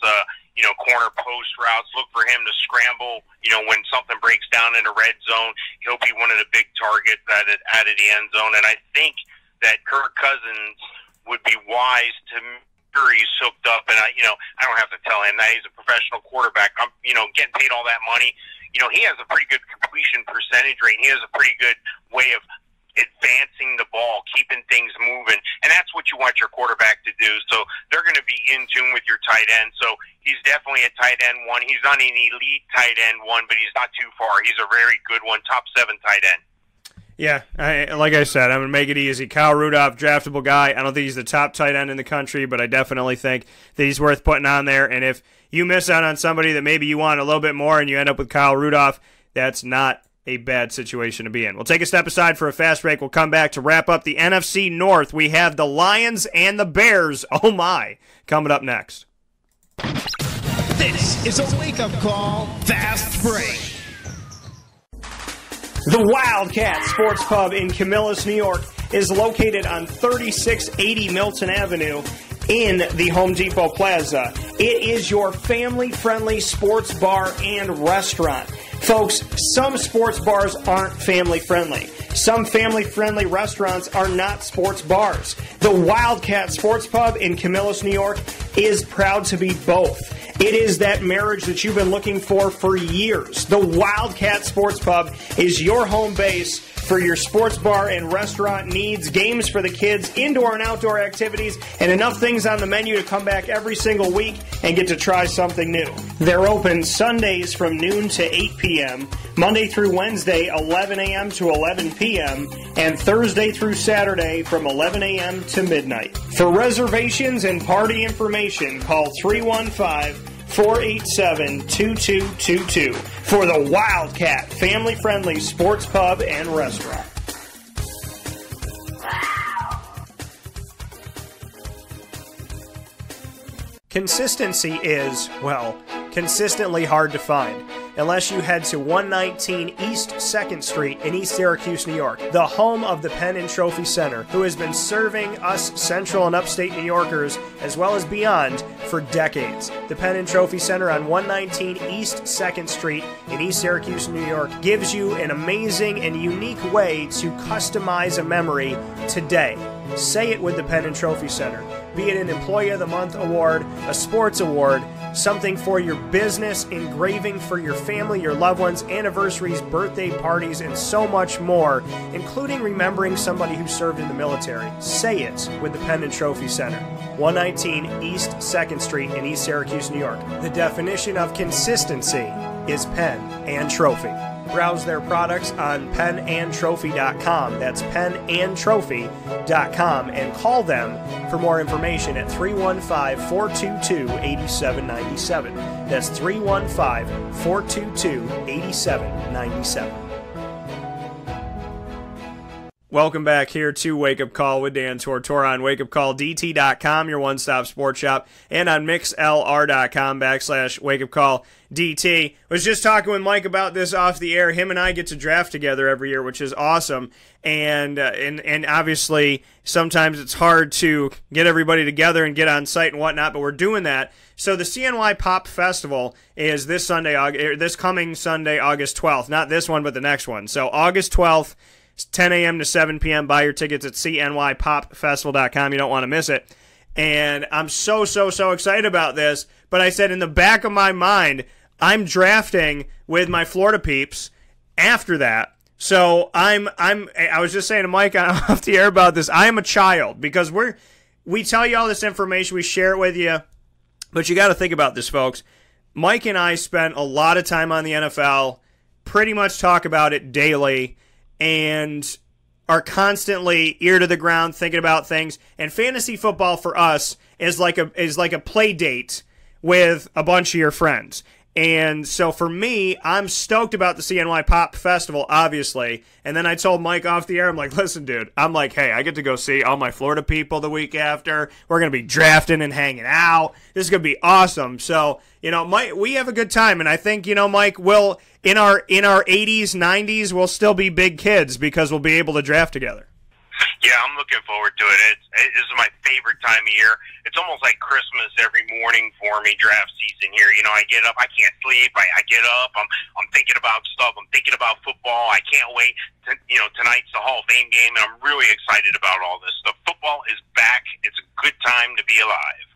corner post routes. Look for him to scramble, when something breaks down in the red zone. He'll be one of the big targets out of the end zone. And I think that Kirk Cousins would be wise to make sure he's hooked up. And, I don't have to tell him that he's a professional quarterback. I'm, getting paid all that money. He has a pretty good completion percentage rate. He has a pretty good way of advancing the ball, keeping things moving, and that's what you want your quarterback to do. So they're going to be in tune with your tight end. So he's definitely a tight end one. He's not an elite tight end one, but he's not too far. He's a very good one, top 7 tight end. Yeah, like I said, I'm going to make it easy. Kyle Rudolph, draftable guy. I don't think he's the top tight end in the country, but I definitely think that he's worth putting on there. And if you miss out on somebody that maybe you want a little bit more and you end up with Kyle Rudolph, that's not a bad situation to be in. We'll take a step aside for a fast break. We'll come back to wrap up the NFC North. We have the Lions and the Bears. Oh, my. Coming up next. This is a wake-up call fast break. The Wildcat Sports Pub in Camillus, New York is located on 3680 Milton Avenue in the Home Depot Plaza. It is your family-friendly sports bar and restaurant. Folks, some sports bars aren't family-friendly. Some family-friendly restaurants are not sports bars. The Wildcat Sports Pub in Camillus, New York is proud to be both. It is that marriage that you've been looking for years. The Wildcat Sports Pub is your home base for your sports bar and restaurant needs, games for the kids, indoor and outdoor activities, and enough things on the menu to come back every single week and get to try something new. They're open Sundays from noon to 8 p.m., Monday through Wednesday, 11 a.m. to 11 p.m., and Thursday through Saturday from 11 a.m. to midnight. For reservations and party information, call 315-487-2222 for the Wildcat family-friendly sports pub and restaurant. Consistency is, consistently hard to find, unless you head to 119 East 2nd Street in East Syracuse, New York, the home of the Pen and Trophy Center, who has been serving us Central and Upstate New Yorkers, as well as beyond, for decades. The Pen and Trophy Center on 119 East 2nd Street in East Syracuse, New York, gives you an amazing and unique way to customize a memory today. Say it with the Pen and Trophy Center. Be it an Employee of the Month award, a sports award, something for your business, engraving for your family, your loved ones, anniversaries, birthday parties, and so much more, including remembering somebody who served in the military. Say it with the Pen and Trophy Center. 119 East 2nd Street in East Syracuse, New York. The definition of consistency is pen and trophy. Browse their products on penandtrophy.com. That's penandtrophy.com, and call them for more information at 315-422-8797. That's 315-422-8797. Welcome back here to Wake Up Call with Dan Tortora on WakeUpCallDT.com, your one-stop sports shop, and on MixLR.com/WakeUpCallDT. Was just talking with Mike about this off the air. Him and I get to draft together every year, which is awesome. And obviously, sometimes it's hard to get everybody together and get on site and whatnot, but we're doing that. So the CNY Pop Festival is this coming Sunday, August 12th. Not this one, but the next one. So August 12th. 10 a.m. to 7 p.m. Buy your tickets at cnypopfestival.com. You don't want to miss it. And I'm so excited about this. But I said in the back of my mind, I'm drafting with my Florida peeps after that. So I was just saying to Mike off the air about this. I am a child because we tell you all this information. We share it with you. But you got to think about this, folks. Mike and I spent a lot of time on the NFL, pretty much talk about it daily, and are constantly ear to the ground thinking about things. And fantasy football for us is like a play date with a bunch of your friends. And so for me, I'm stoked about the CNY Pop Festival, obviously. And then I told Mike off the air, I'm like, listen, dude, I'm like, hey, I get to go see all my Florida people the week after. We're going to be drafting and hanging out. This is going to be awesome. So, Mike, we have a good time. And I think, Mike, will in our 80s, 90s, we'll still be big kids because we'll be able to draft together. Yeah, I'm looking forward to it. This is my favorite time of year. It's almost like Christmas every morning for me, draft season here. You know, I get up, I can't sleep. I get up, I'm thinking about stuff. I'm thinking about football. I can't wait. Tonight's the Hall of Fame game, and I'm really excited about all this stuff. Football is back. It's a good time to be alive.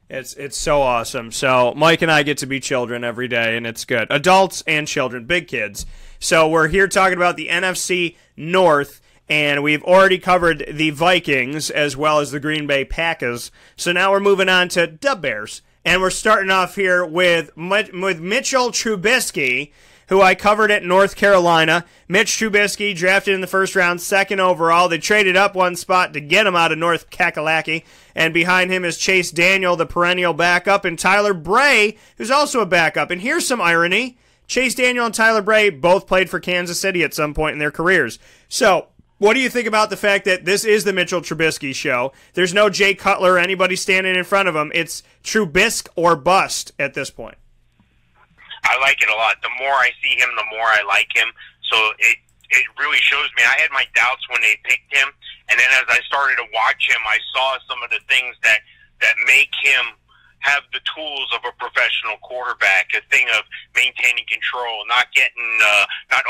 It's so awesome. So Mike and I get to be children every day, and it's good. Adults and children, big kids. So we're here talking about the NFC North. And we've already covered the Vikings as well as the Green Bay Packers. So now we're moving on to the Bears. And we're starting off here with Mitchell Trubisky, who I covered at North Carolina. Mitch Trubisky, drafted in the first round, 2nd overall. They traded up one spot to get him out of North Kakalaki. And behind him is Chase Daniel, the perennial backup, and Tyler Bray, who's also a backup. And here's some irony. Chase Daniel and Tyler Bray both played for Kansas City at some point in their careers. So what do you think about the fact that this is the Mitchell Trubisky show? There's no Jay Cutler or anybody standing in front of him. It's Trubisky or bust at this point. I like it a lot. The more I see him, the more I like him. So it really shows me. I had my doubts when they picked him, and then as I started to watch him, I saw some of the things that make him have the tools of a professional quarterback, a thing of maintaining control, not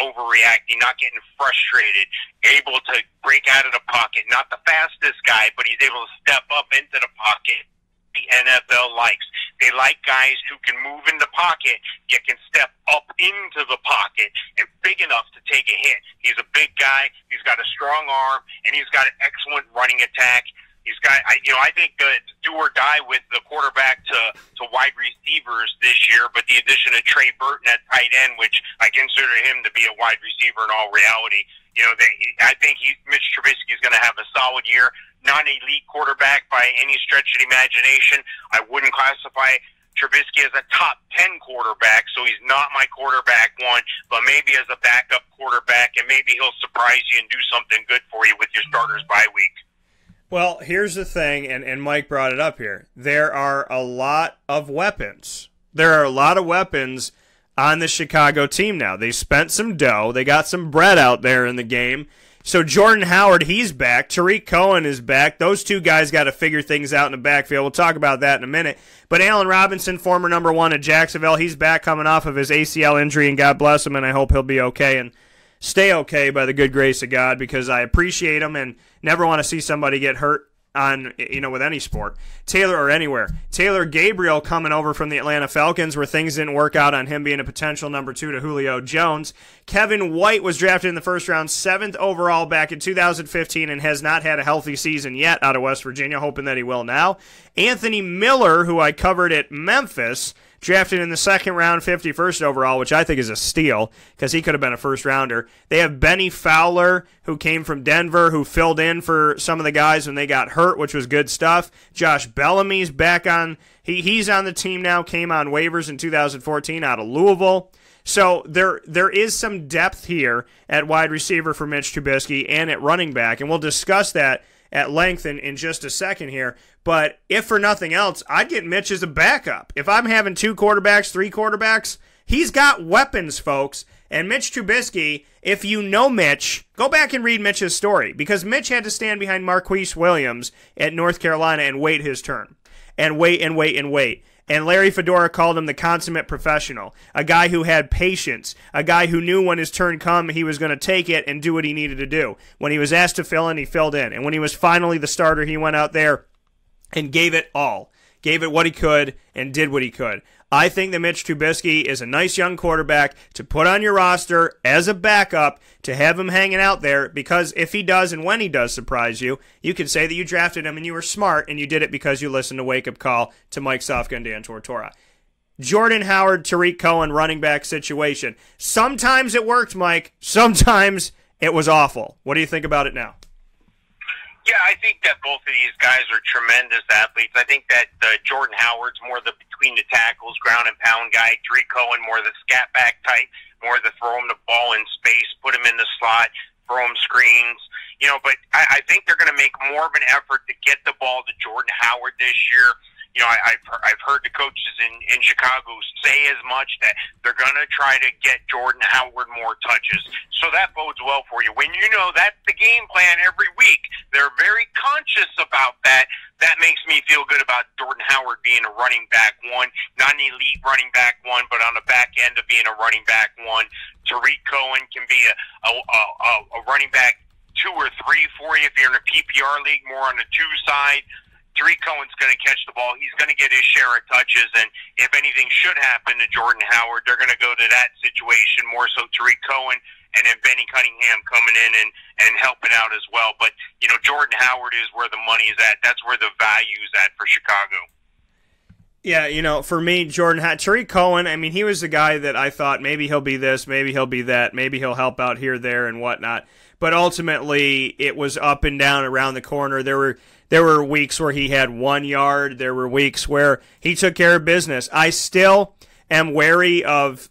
overreacting, not getting frustrated, able to break out of the pocket, not the fastest guy, but he's able to step up into the pocket. The NFL likes. They like guys who can move in the pocket, yet can step up into the pocket and big enough to take a hit. He's a big guy, he's got a strong arm, and he's got an excellent running attack. He's got, I think do or die with the quarterback to wide receivers this year, but the addition of Trey Burton at tight end, which I consider him to be a wide receiver in all reality, I think Mitch Trubisky is going to have a solid year. Not an elite quarterback by any stretch of the imagination. I wouldn't classify Trubisky as a top 10 quarterback, so he's not my quarterback one, but maybe as a backup quarterback, and maybe he'll surprise you and do something good for you with your starters bye week. Well, here's the thing, and Mike brought it up here. There are a lot of weapons. There are a lot of weapons on the Chicago team now. They spent some dough. They got some bread out there in the game. So Jordan Howard, he's back. Tariq Cohen is back. Those two guys got to figure things out in the backfield. We'll talk about that in a minute. But Allen Robinson, former number 1 at Jacksonville, he's back coming off of his ACL injury, and God bless him, and I hope he'll be okay and stay okay by the good grace of God, because I appreciate him and never want to see somebody get hurt on, with any sport. Taylor Gabriel coming over from the Atlanta Falcons, where things didn't work out on him being a potential number 2 to Julio Jones. Kevin White was drafted in the first round, 7th overall back in 2015, and has not had a healthy season yet out of West Virginia, hoping that he will now. Anthony Miller, who I covered at Memphis, drafted in the 2nd round, 51st overall, which I think is a steal because he could have been a first-rounder. They have Benny Fowler, who came from Denver, who filled in for some of the guys when they got hurt, which was good stuff. Josh Bellamy's back on. He's on the team now, came on waivers in 2014 out of Louisville. So there is some depth here at wide receiver for Mitch Trubisky and at running back, and we'll discuss that at length in just a second here. But if for nothing else, I'd get Mitch as a backup. If I'm having 2 quarterbacks, 3 quarterbacks, he's got weapons, folks. And Mitch Trubisky, if you know Mitch, go back and read Mitch's story, because Mitch had to stand behind Marquise Williams at North Carolina and wait his turn. And wait and wait and wait. And Larry Fedora called him the consummate professional, a guy who had patience, a guy who knew when his turn come, he was going to take it and do what he needed to do. When he was asked to fill in, he filled in. And when he was finally the starter, he went out there and gave it all, gave it what he could, and did what he could. I think that Mitch Trubisky is a nice young quarterback to put on your roster as a backup, to have him hanging out there, because if he does and when he does surprise you, you can say that you drafted him and you were smart and you did it because you listened to Wake Up Call to Mike Sofka and Dan Tortora. Jordan Howard, Tariq Cohen running back situation. Sometimes it worked, Mike. Sometimes it was awful. What do you think about it now? Yeah, I think that both of these guys are tremendous athletes. I think that Jordan Howard's more the between the tackles, ground and pound guy. Tariq Cohen more the scat back type, more the throw him the ball in space, put him in the slot, throw him screens. But I think they're going to make more of an effort to get the ball to Jordan Howard this year. I've heard the coaches in Chicago say as much that they're going to try to get Jordan Howard more touches. So that bodes well for you. When you know that's the game plan every week, they're very conscious about that. That makes me feel good about Jordan Howard being a running back one, not an elite running back one, but on the back end of being a running back one. Tariq Cohen can be a running back 2 or 3 for you if you're in a PPR league, more on the 2 side. Tariq Cohen's going to catch the ball. He's going to get his share of touches, and if anything should happen to Jordan Howard, they're going to go to that situation, more so Tariq Cohen, and then Benny Cunningham coming in and helping out as well. But, Jordan Howard is where the money is at. That's where the value is at for Chicago. Yeah, for me, Tariq Cohen, I mean, he was the guy that I thought maybe he'll be this, maybe he'll be that, maybe he'll help out here, there, and whatnot. But ultimately, it was up and down around the corner. There were weeks where he had 1 yard. There were weeks where he took care of business. I still am wary of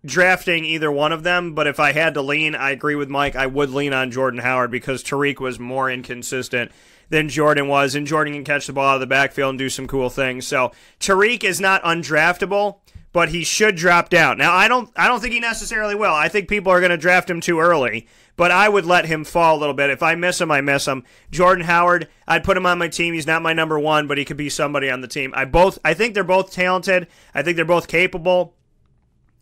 drafting either one of them, but if I had to lean, I agree with Mike, I would lean on Jordan Howard because Tariq was more inconsistent than Jordan was, and Jordan can catch the ball out of the backfield and do some cool things. So Tariq is not undraftable, but he should drop down. Now, I don't think he necessarily will. I think people are going to draft him too early, but I would let him fall a little bit. If I miss him, I miss him. Jordan Howard, I'd put him on my team. He's not my number one, but he could be somebody on the team. I think they're both talented. I think they're both capable.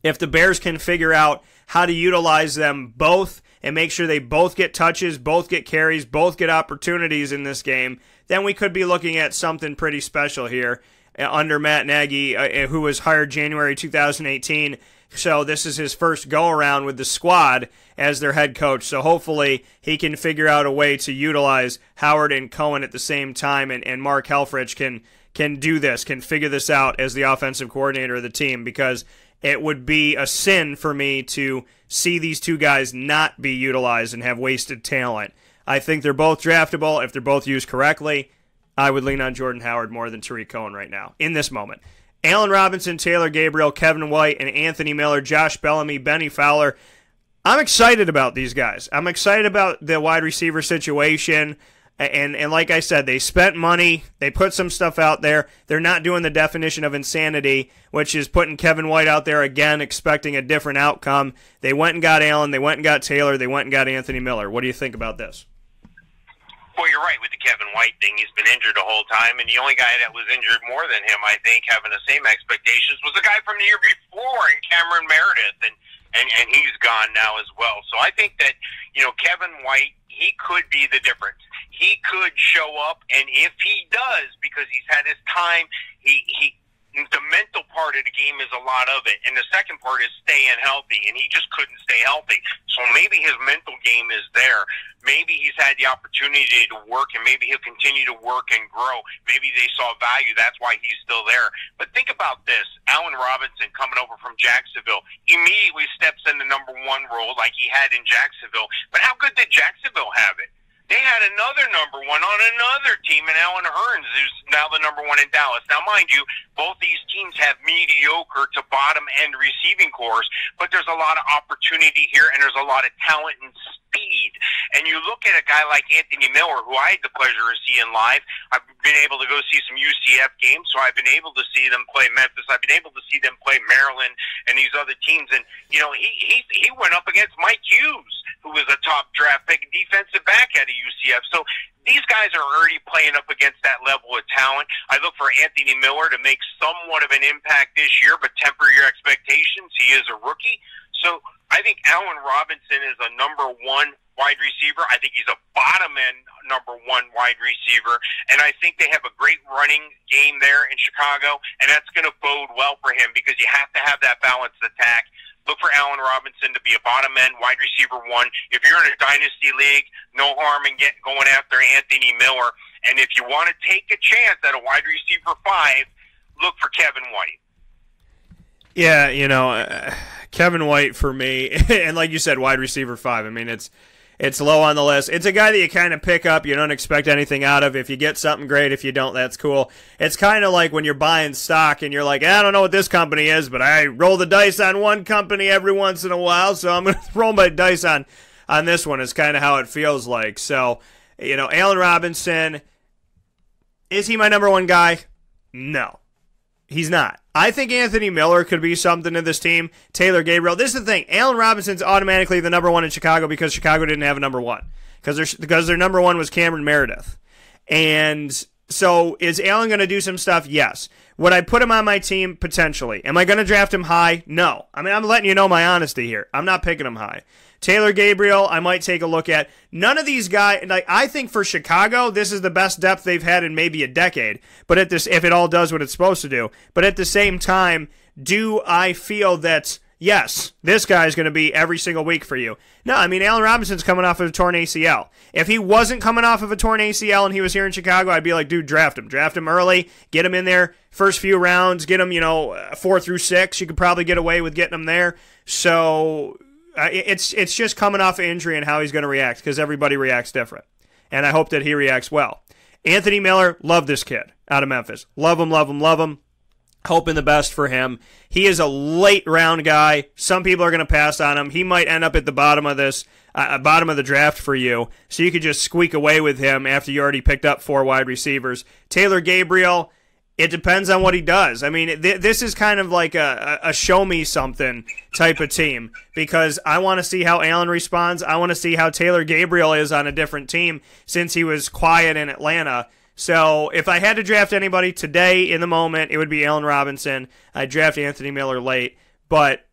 If the Bears can figure out how to utilize them both and make sure they both get touches, both get carries, both get opportunities in this game, then we could be looking at something pretty special here under Matt Nagy, who was hired January 2018. So this is his first go-around with the squad as their head coach. So hopefully he can figure out a way to utilize Howard and Cohen at the same time, and Mark Helfrich can do this, can figure this out as the offensive coordinator of the team, because it would be a sin for me to see these two guys not be utilized and have wasted talent. I think they're both draftable. If they're both used correctly, I would lean on Jordan Howard more than Tariq Cohen right now, in this moment. Allen Robinson, Taylor Gabriel, Kevin White, and Anthony Miller, Josh Bellamy, Benny Fowler. I'm excited about these guys. I'm excited about the wide receiver situation. And like I said, they spent money. They put some stuff out there. They're not doing the definition of insanity, which is putting Kevin White out there again, expecting a different outcome. They went and got Allen. They went and got Taylor. They went and got Anthony Miller. What do you think about this? Well, you're right with the Kevin White thing. He's been injured the whole time, and the only guy that was injured more than him, I think, having the same expectations, was the guy from the year before, in Cameron Meredith, and he's gone now as well. So I think that, Kevin White, he could be the difference. He could show up, and if he does, because he's had his time, the mental part of the game is a lot of it, and the second part is staying healthy, and he just couldn't stay healthy. So maybe his mental game is there. Maybe he's had the opportunity to work, and maybe he'll continue to work and grow. Maybe they saw value. That's why he's still there. But think about this. Allen Robinson coming over from Jacksonville immediately steps in the number one role like he had in Jacksonville. But how good did Jacksonville have it? They had another number one on another team in Alan Hearns, who's now the number one in Dallas. Now, mind you, both these teams have mediocre to bottom-end receiving corps, but there's a lot of opportunity here, and there's a lot of talent and speed. And you look at a guy like Anthony Miller, who I had the pleasure of seeing live. I've been able to go see some UCF games, so I've been able to see them play Memphis. I've been able to see them play Maryland and these other teams. And, he went up against Mike Hughes, who was a top draft pick defensive back out of UCF. So these guys are already playing up against that level of talent. I look for Anthony Miller to make somewhat of an impact this year, but temper your expectations. He is a rookie. So I think Allen Robinson is a number one wide receiver. I think he's a bottom-end number one wide receiver. And I think they have a great running game there in Chicago, and that's going to bode well for him because you have to have that balanced attack. Look for Allen Robinson to be a bottom-end wide receiver one. If you're in a dynasty league, no harm in going after Anthony Miller. And if you want to take a chance at a wide receiver 5, look for Kevin White. Yeah, Kevin White for me, and like you said, wide receiver 5. I mean, it's low on the list. It's a guy that you kind of pick up. You don't expect anything out of. If you get something, great. If you don't, that's cool. It's kind of like when you're buying stock and you're like, I don't know what this company is, but I roll the dice on one company every once in a while, so I'm going to roll my dice on this one. It's kind of how it feels like. So, Allen Robinson, is he my number one guy? No. He's not. I think Anthony Miller could be something to this team. Taylor Gabriel. This is the thing. Allen Robinson's automatically the number one in Chicago because Chicago didn't have a number one. Because their number one was Cameron Meredith. And so is Allen going to do some stuff? Yes. Would I put him on my team? Potentially. Am I going to draft him high? No. I mean, I'm letting you know my honesty here. I'm not picking him high. Taylor Gabriel, I might take a look at. None of these guys, like, I think for Chicago, this is the best depth they've had in maybe a decade. But if it all does what it's supposed to do. But at the same time, do I feel that, yes, this guy's going to be every single week for you? No, I mean, Allen Robinson's coming off of a torn ACL. If he wasn't coming off of a torn ACL and he was here in Chicago, I'd be like, dude, draft him. Draft him early. Get him in there first few rounds. Get him, 4 through 6. You could probably get away with getting him there. So it's just coming off of injury and how he's going to react because everybody reacts different. And I hope that he reacts well. Anthony Miller, love this kid out of Memphis. Love him, love him, love him. Hoping the best for him. He is a late round guy. Some people are going to pass on him. He might end up at the bottom of the draft for you, so you could just squeak away with him after you already picked up 4 wide receivers. Taylor Gabriel, it depends on what he does. I mean, this is kind of like a show me something type of team because I want to see how Allen responds. I want to see how Taylor Gabriel is on a different team since he was quiet in Atlanta. So if I had to draft anybody today in the moment, it would be Allen Robinson. I'd draft Anthony Miller late. But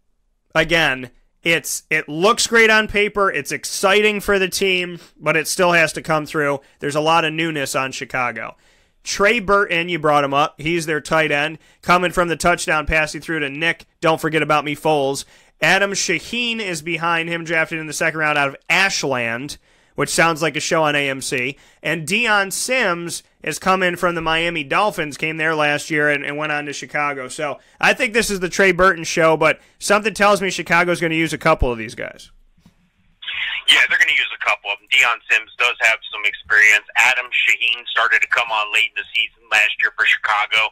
again, it looks great on paper. It's exciting for the team, but it still has to come through. There's a lot of newness on Chicago. Trey Burton, you brought him up. He's their tight end. Coming from the touchdown, passing through to Nick. Don't forget about me, Foles. Adam Shaheen is behind him, drafted in the second round out of Ashland, which sounds like a show on AMC. And Deion Sims is coming from the Miami Dolphins, came there last year and went on to Chicago. So I think this is the Trey Burton show, but something tells me Chicago's going to use a couple of these guys. Yeah, they're going to use a couple of them. Deion Sims does have some experience. Adam Shaheen started to come on late in the season last year for Chicago.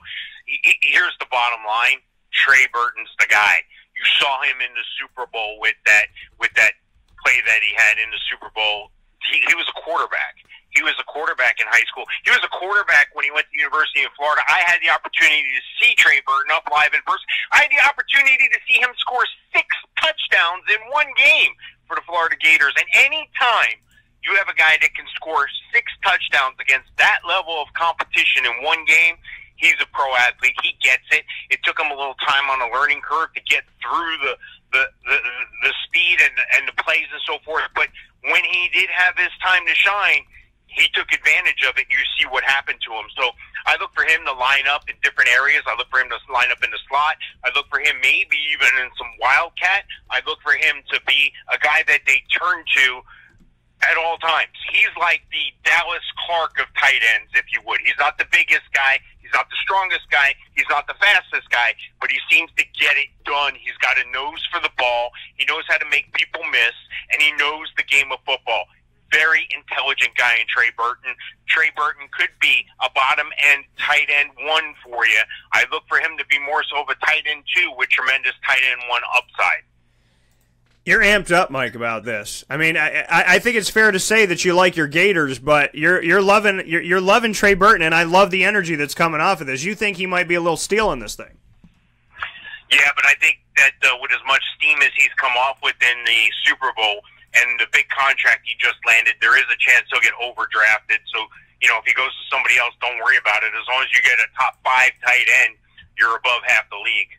Here's the bottom line. Trey Burton's the guy. You saw him in the Super Bowl with that play that he had in the Super Bowl. He was a quarterback. He was a quarterback in high school. He was a quarterback when he went to the University of Florida. I had the opportunity to see Trey Burton up live in person. I had the opportunity to see him score 6 touchdowns in one game for the Florida Gators. And any time you have a guy that can score 6 touchdowns against that level of competition in one game, he's a pro athlete. He gets it. It took him a little time on a learning curve to get through the speed and the plays and so forth. But when he did have his time to shine, he took advantage of it. You see what happened to him. So I look for him to line up in different areas. I look for him to line up in the slot. I look for him maybe even in some Wildcat. I look for him to be a guy that they turn to at all times. He's like the Dallas Clark of tight ends, if you would. He's not the biggest guy. He's not the strongest guy. He's not the fastest guy, but he seems to get it done. He's got a nose for the ball. He knows how to make people miss, and he knows the game of football. Very intelligent guy in Trey Burton. Trey Burton could be a bottom-end tight end 1 for you. I look for him to be more so of a tight end 2 with tremendous tight end 1 upside. You're amped up, Mike, about this. I mean, I think it's fair to say that you like your Gators, but you're loving Trey Burton, and I love the energy that's coming off of this. You think he might be a little steal in this thing? Yeah, but I think that with as much steam as he's come off with in the Super Bowl and the big contract he just landed, there is a chance he'll get overdrafted. So, if he goes to somebody else, don't worry about it. As long as you get a top 5 tight end, you're above half the league.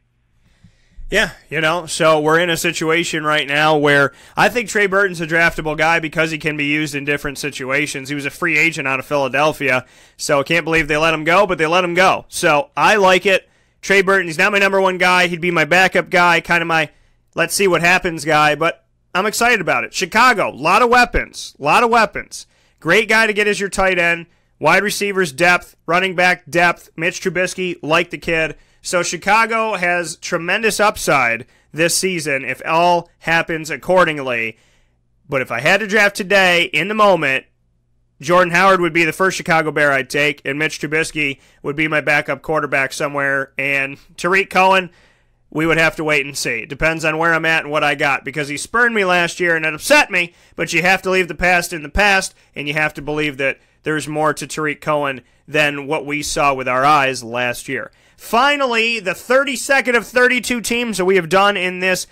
Yeah, so we're in a situation right now where I think Trey Burton's a draftable guy because he can be used in different situations. He was a free agent out of Philadelphia, so I can't believe they let him go, but they let him go. So I like it. Trey Burton, he's not my number 1 guy. He'd be my backup guy, kind of my let's see what happens guy, but I'm excited about it. Chicago, a lot of weapons. Great guy to get as your tight end. Wide receivers depth, running back depth. Mitch Trubisky, like the kid. So Chicago has tremendous upside this season if all happens accordingly. But if I had to draft today, in the moment, Jordan Howard would be the first Chicago Bear I'd take, and Mitch Trubisky would be my backup quarterback somewhere. And Tariq Cohen, we would have to wait and see. It depends on where I'm at and what I got, because he spurned me last year and it upset me, but you have to leave the past in the past, and you have to believe that there's more to Tariq Cohen than what we saw with our eyes last year. Finally, the 32nd of 32 teams that we have done in this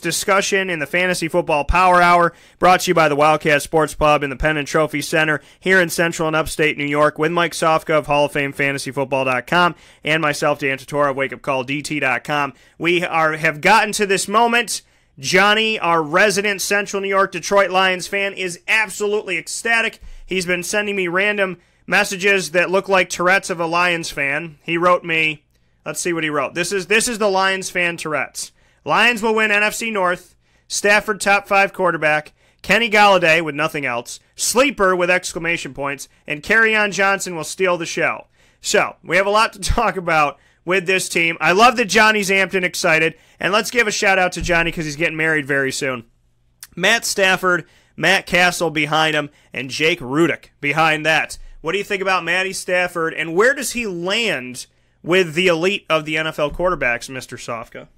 discussion in the Fantasy Football Power Hour, brought to you by the Wildcat Sports Pub in the Penn and Trophy Center here in Central and Upstate New York, with Mike Sofka of Hall of Fame FantasyFootball.com and myself, Dan Tortora of WakeUpCallDT.com. We have gotten to this moment. Johnny, our resident Central New York Detroit Lions fan, is absolutely ecstatic. He's been sending me random messages that look like Tourette's of a Lions fan. He wrote me, let's see what he wrote. This is the Lions fan Tourette's. Lions will win NFC North. Stafford top 5 quarterback. Kenny Golladay with nothing else. Sleeper with exclamation points. And Kerryon Johnson will steal the show. So, we have a lot to talk about with this team. I love that Johnny's amped and excited. And let's give a shout out to Johnny because he's getting married very soon. Matt Stafford, Matt Castle behind him, and Jake Rudick behind that. What do you think about Matty Stafford, and where does he land with the elite of the NFL quarterbacks, Mr. Sofka?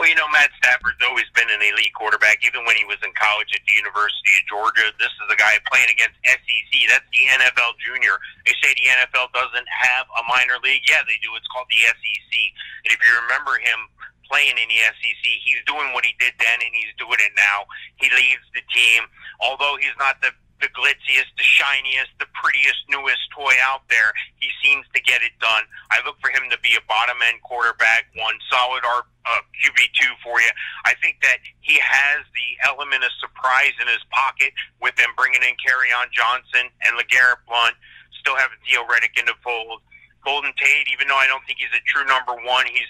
Well, Matt Stafford's always been an elite quarterback, even when he was in college at the University of Georgia. This is a guy playing against SEC. That's the NFL junior. They say the NFL doesn't have a minor league. Yeah, they do. It's called the SEC. And if you remember him playing in the SEC, he's doing what he did then, and he's doing it now. He leads the team. Although he's not the glitziest, the shiniest, the prettiest, newest toy out there, he seems to get it done. I look for him to be a bottom-end quarterback, one solid QB2 for you. I think that he has the element of surprise in his pocket with them bringing in Kerryon Johnson and LeGarrette Blount, still having Theo Riddick in the fold. Golden Tate, even though I don't think he's a true number one, he's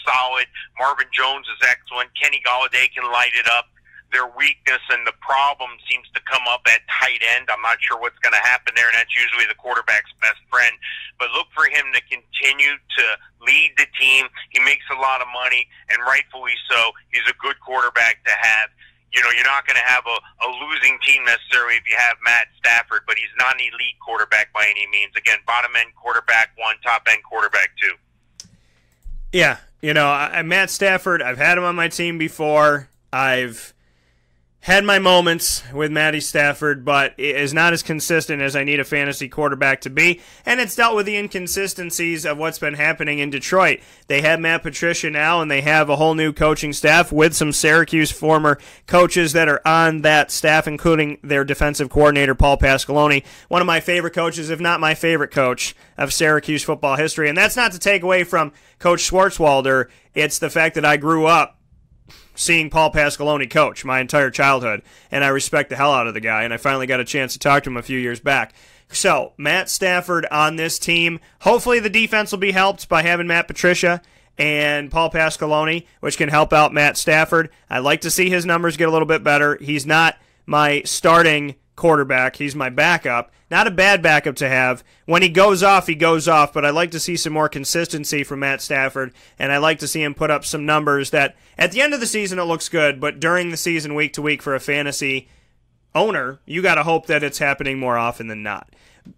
solid. Marvin Jones is excellent. Kenny Golladay can light it up. Their weakness and the problem seems to come up at tight end. I'm not sure what's going to happen there, and that's usually the quarterback's best friend. But look for him to continue to lead the team. He makes a lot of money, and rightfully so. He's a good quarterback to have. You're not going to have a losing team necessarily if you have Matt Stafford, but he's not an elite quarterback by any means. Again, bottom-end quarterback 1, top-end quarterback 2. Yeah, Matt Stafford, I've had him on my team before. I've had my moments with Matty Stafford, but it is not as consistent as I need a fantasy quarterback to be, and it's dealt with the inconsistencies of what's been happening in Detroit. They have Matt Patricia now, and they have a whole new coaching staff with some Syracuse former coaches that are on that staff, including their defensive coordinator, Paul Pasqualoni, one of my favorite coaches, if not my favorite coach of Syracuse football history. And that's not to take away from Coach Schwartzwalder. It's the fact that I grew up seeing Paul Pasqualoni coach my entire childhood, and I respect the hell out of the guy, and I finally got a chance to talk to him a few years back. So, Matt Stafford on this team. Hopefully the defense will be helped by having Matt Patricia and Paul Pasqualoni, which can help out Matt Stafford. I'd like to see his numbers get a little bit better. He's not my starting quarterback. He's my backup. Not a bad backup to have. When he goes off, but I'd like to see some more consistency from Matt Stafford, and I'd like to see him put up some numbers that at the end of the season it looks good, but during the season, week to week for a fantasy owner, you got to hope that it's happening more often than not.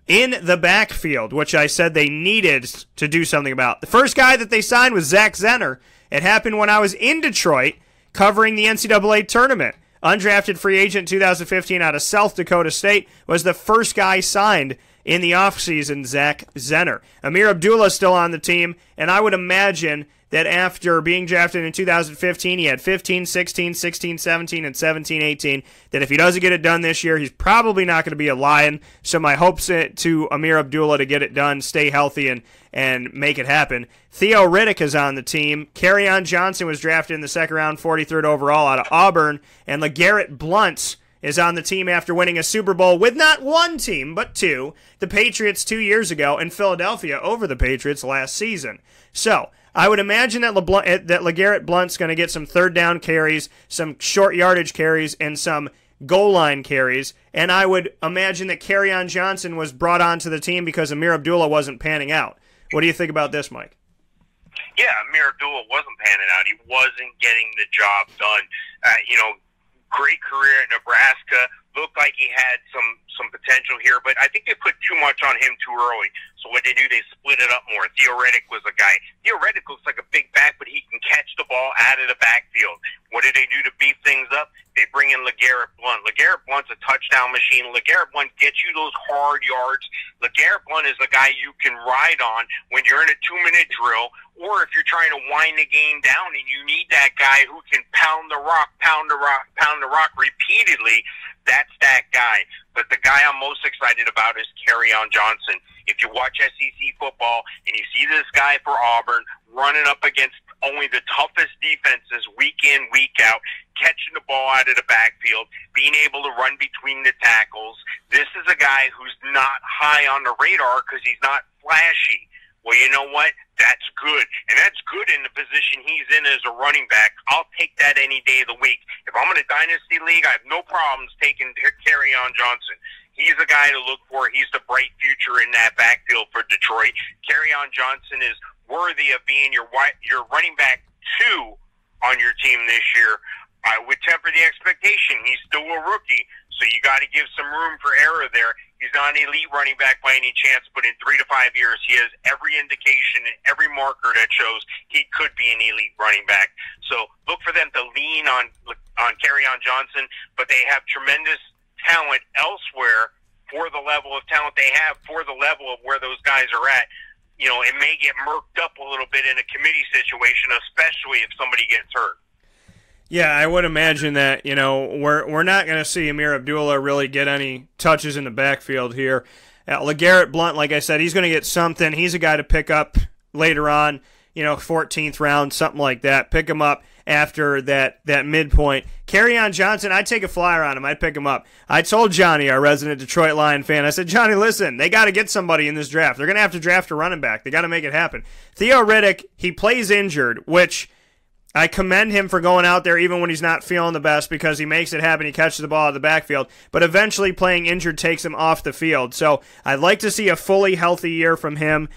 In the backfield, which I said they needed to do something about, the first guy that they signed was Zach Zenner. It happened when I was in Detroit covering the NCAA tournament. Undrafted free agent 2015 out of South Dakota State, was the first guy signed in the offseason, Zach Zenner. Amir Abdullah is still on the team, and I would imagine that after being drafted in 2015, he had 15, 16, 16, 17, and 17, 18, that if he doesn't get it done this year, he's probably not going to be a Lion. So my hopes to Amir Abdullah to get it done, stay healthy, and make it happen. Theo Riddick is on the team. Kerryon Johnson was drafted in the second round, 43rd overall out of Auburn, and LeGarrette Blount is on the team after winning a Super Bowl with not one team, but two, the Patriots 2 years ago, and Philadelphia over the Patriots last season. So, I would imagine that LeGarrette Blount's going to get some third down carries, some short yardage carries, and some goal line carries, and I would imagine that Kerryon Johnson was brought onto the team because Amir Abdullah wasn't panning out. What do you think about this, Mike? Yeah, Amir Abdullah wasn't panning out. He wasn't getting the job done. Great career at Nebraska. Looked like he had some potential here, but I think they put too much on him too early. So what they do, they split it up more. Theo Riddick was a guy. Theo Riddick looks like a big back, but he can do they do to beef things up? They bring in LeGarrette Blount. LeGarrette Blount's a touchdown machine. LeGarrette Blount gets you those hard yards. LeGarrette Blount is the guy you can ride on when you're in a 2-minute drill, or if you're trying to wind the game down and you need that guy who can pound the rock repeatedly. That's that guy. But the guy I'm most excited about is Kerryon Johnson. If you watch SEC football and you see this guy for Auburn running up against only the toughest defenses week in, week out, catching the ball out of the backfield, being able to run between the tackles, this is a guy who's not high on the radar because he's not flashy. Well, you know what? That's good. And that's good in the position he's in as a running back. I'll take that any day of the week. If I'm in a dynasty league, I have no problems taking Kerryon Johnson. He's the guy to look for. He's the bright future in that backfield for Detroit. Kerryon Johnson is worthy of being your running back 2 on your team this year. I would temper the expectation. He's still a rookie, so you got to give some room for error there. He's not an elite running back by any chance, but in 3 to 5 years, he has every indication and every marker that shows he could be an elite running back. So look for them to lean on Kerryon Johnson, but they have tremendous talent elsewhere for the level of talent they have, for the level of where those guys are at. You know, it may get murked up a little bit in a committee situation, especially if somebody gets hurt. Yeah, I would imagine that, you know, we're not going to see Amir Abdullah really get any touches in the backfield here. LeGarrette Blount, like I said, he's going to get something. He's a guy to pick up later on, you know, 14th round, something like that. Pick him up after that midpoint. Kerryon Johnson, I'd take a flyer on him. I'd pick him up. I told Johnny, our resident Detroit Lion fan, I said, Johnny, listen, they got to get somebody in this draft. They're going to have to draft a running back. They got to make it happen. Theo Riddick, he plays injured, which I commend him for going out there even when he's not feeling the best because he makes it happen. He catches the ball out of the backfield. But eventually playing injured takes him off the field. So I'd like to see a fully healthy year from him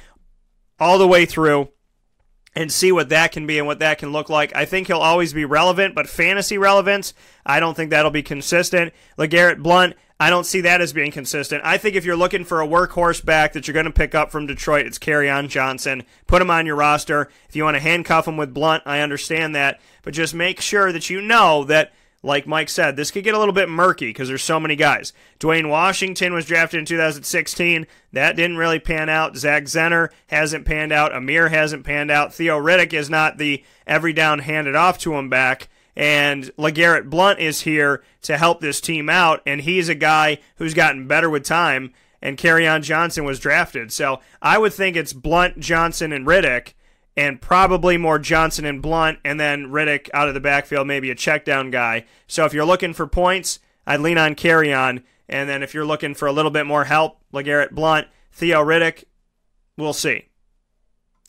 all the way through and see what that can be and what that can look like. I think he'll always be relevant, but fantasy relevance, I don't think that'll be consistent. LeGarrette Blount, I don't see that as being consistent. I think if you're looking for a workhorse back that you're going to pick up from Detroit, it's Kerryon Johnson. Put him on your roster. If you want to handcuff him with Blount, I understand that. But just make sure that you know that, like Mike said, this could get a little bit murky because there's so many guys. Dwayne Washington was drafted in 2016. That didn't really pan out. Zach Zenner hasn't panned out. Amir hasn't panned out. Theo Riddick is not the every down handed off to him back. And LeGarrette Blount is here to help this team out, and he's a guy who's gotten better with time, and Kerryon Johnson was drafted. So I would think it's Blount, Johnson, and Riddick, and probably more Johnson and Blount, and then Riddick out of the backfield, maybe a check down guy. So if you're looking for points, I'd lean on Kerryon, and then if you're looking for a little bit more help, LeGarrette Blount, Theo Riddick, we'll see.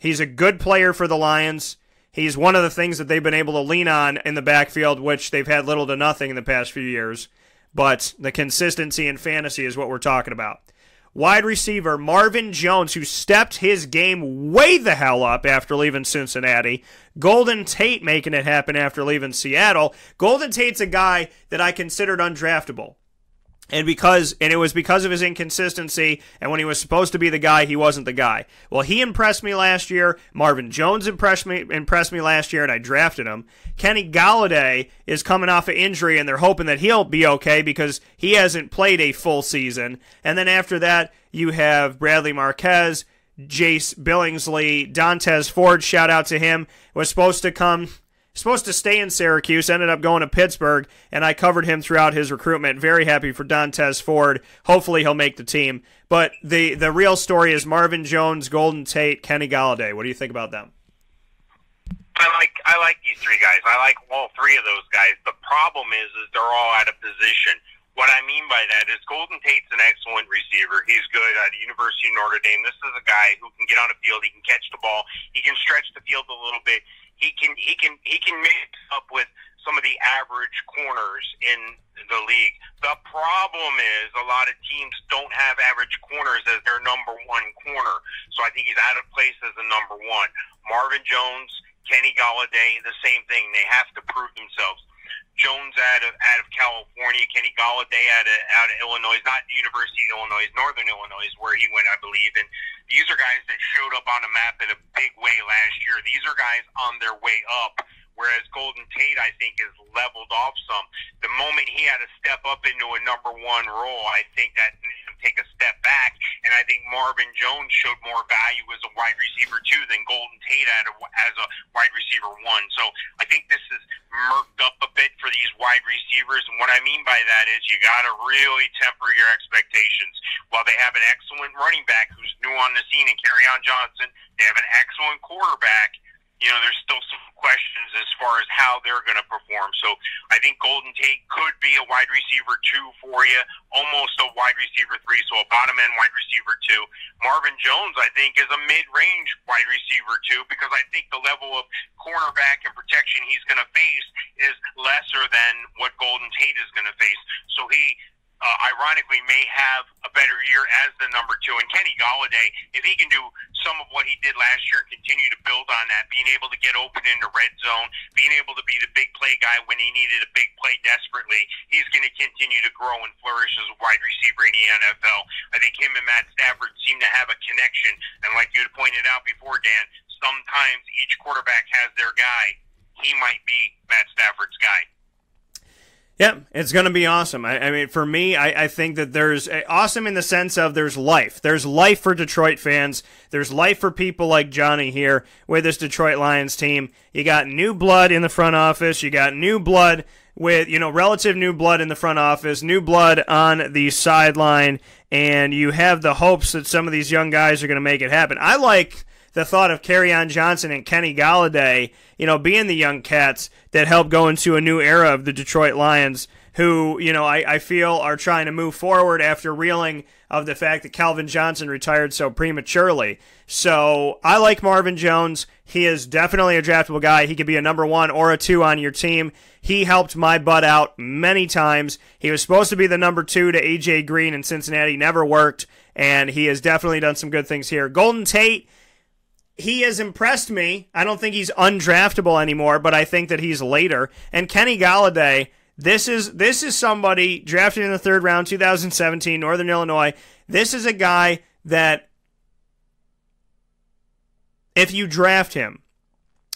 He's a good player for the Lions. He's one of the things that they've been able to lean on in the backfield, which they've had little to nothing in the past few years. But the consistency in fantasy is what we're talking about. Wide receiver Marvin Jones, who stepped his game way the hell up after leaving Cincinnati. Golden Tate making it happen after leaving Seattle. Golden Tate's a guy that I considered undraftable. And it was because of his inconsistency, and when he was supposed to be the guy, he wasn't the guy. Well, he impressed me last year. Marvin Jones impressed me last year, and I drafted him. Kenny Golladay is coming off an injury, and they're hoping that he'll be okay because he hasn't played a full season. And then after that, you have Bradley Marquez, Jace Billingsley, Dontez Ford, shout out to him, was supposed to stay in Syracuse, ended up going to Pittsburgh, and I covered him throughout his recruitment. Very happy for Dontez Ford. Hopefully he'll make the team. But the real story is Marvin Jones, Golden Tate, Kenny Golladay. What do you think about them? I like these three guys. I like all three of those guys. The problem is they're all out of position. What I mean by that is Golden Tate's an excellent receiver. He's good at the University of Notre Dame. This is a guy who can get on the field. He can catch the ball. He can stretch the field a little bit. He can mix up with some of the average corners in the league. The problem is a lot of teams don't have average corners as their number one corner. So I think he's out of place as a number one. Marvin Jones, Kenny Golladay, the same thing. They have to prove themselves. Jones out of California, Kenny Golladay out of Illinois, not the University of Illinois, Northern Illinois is where he went, I believe. And these are guys that showed up on a map in a big way last year. These are guys on their way up whereas Golden Tate, I think, is leveled off some. The moment he had to step up into a number one role, I think that made him take a step back, and I think Marvin Jones showed more value as a wide receiver 2 than Golden Tate had as a wide receiver 1. So I think this is murked up a bit for these wide receivers, and what I mean by that is you got to really temper your expectations. While they have an excellent running back who's new on the scene in Kerryon Johnson, they have an excellent quarterback. There's still some questions as far as how they're going to perform. So I think Golden Tate could be a wide receiver 2 for you, almost a wide receiver 3, so a bottom-end wide receiver 2. Marvin Jones, I think, is a mid-range wide receiver 2 because I think the level of cornerback and protection he's going to face is lesser than what Golden Tate is going to face. So he ironically may have a better year as the number 2. And Kenny Golladay, if he can do some of what he did last year, continue to build on that, being able to get open in the red zone, being able to be the big play guy when he needed a big play desperately, he's going to continue to grow and flourish as a wide receiver in the NFL. I think him and Matt Stafford seem to have a connection. And like you had pointed out before, Dan, sometimes each quarterback has their guy. He might be Matt Stafford's guy. Yeah, it's going to be awesome. I mean, for me, I think that there's awesome in the sense of there's life. There's life for Detroit fans. There's life for people like Johnny here with this Detroit Lions team. You got new blood in the front office. You got new blood with, relative new blood in the front office, new blood on the sideline, and you have the hopes that some of these young guys are going to make it happen. I like the thought of Kerryon Johnson and Kenny Golladay, being the young cats that help go into a new era of the Detroit Lions who, I feel are trying to move forward after reeling of the fact that Calvin Johnson retired so prematurely. So I like Marvin Jones. He is definitely a draftable guy. He could be a number 1 or a 2 on your team. He helped my butt out many times. He was supposed to be the number 2 to A.J. Green in Cincinnati. Never worked, and he has definitely done some good things here. Golden Tate, he has impressed me. I don't think he's undraftable anymore, but I think that he's later. And Kenny Golladay, this is somebody drafted in the 3rd round, 2017, Northern Illinois. This is a guy that if you draft him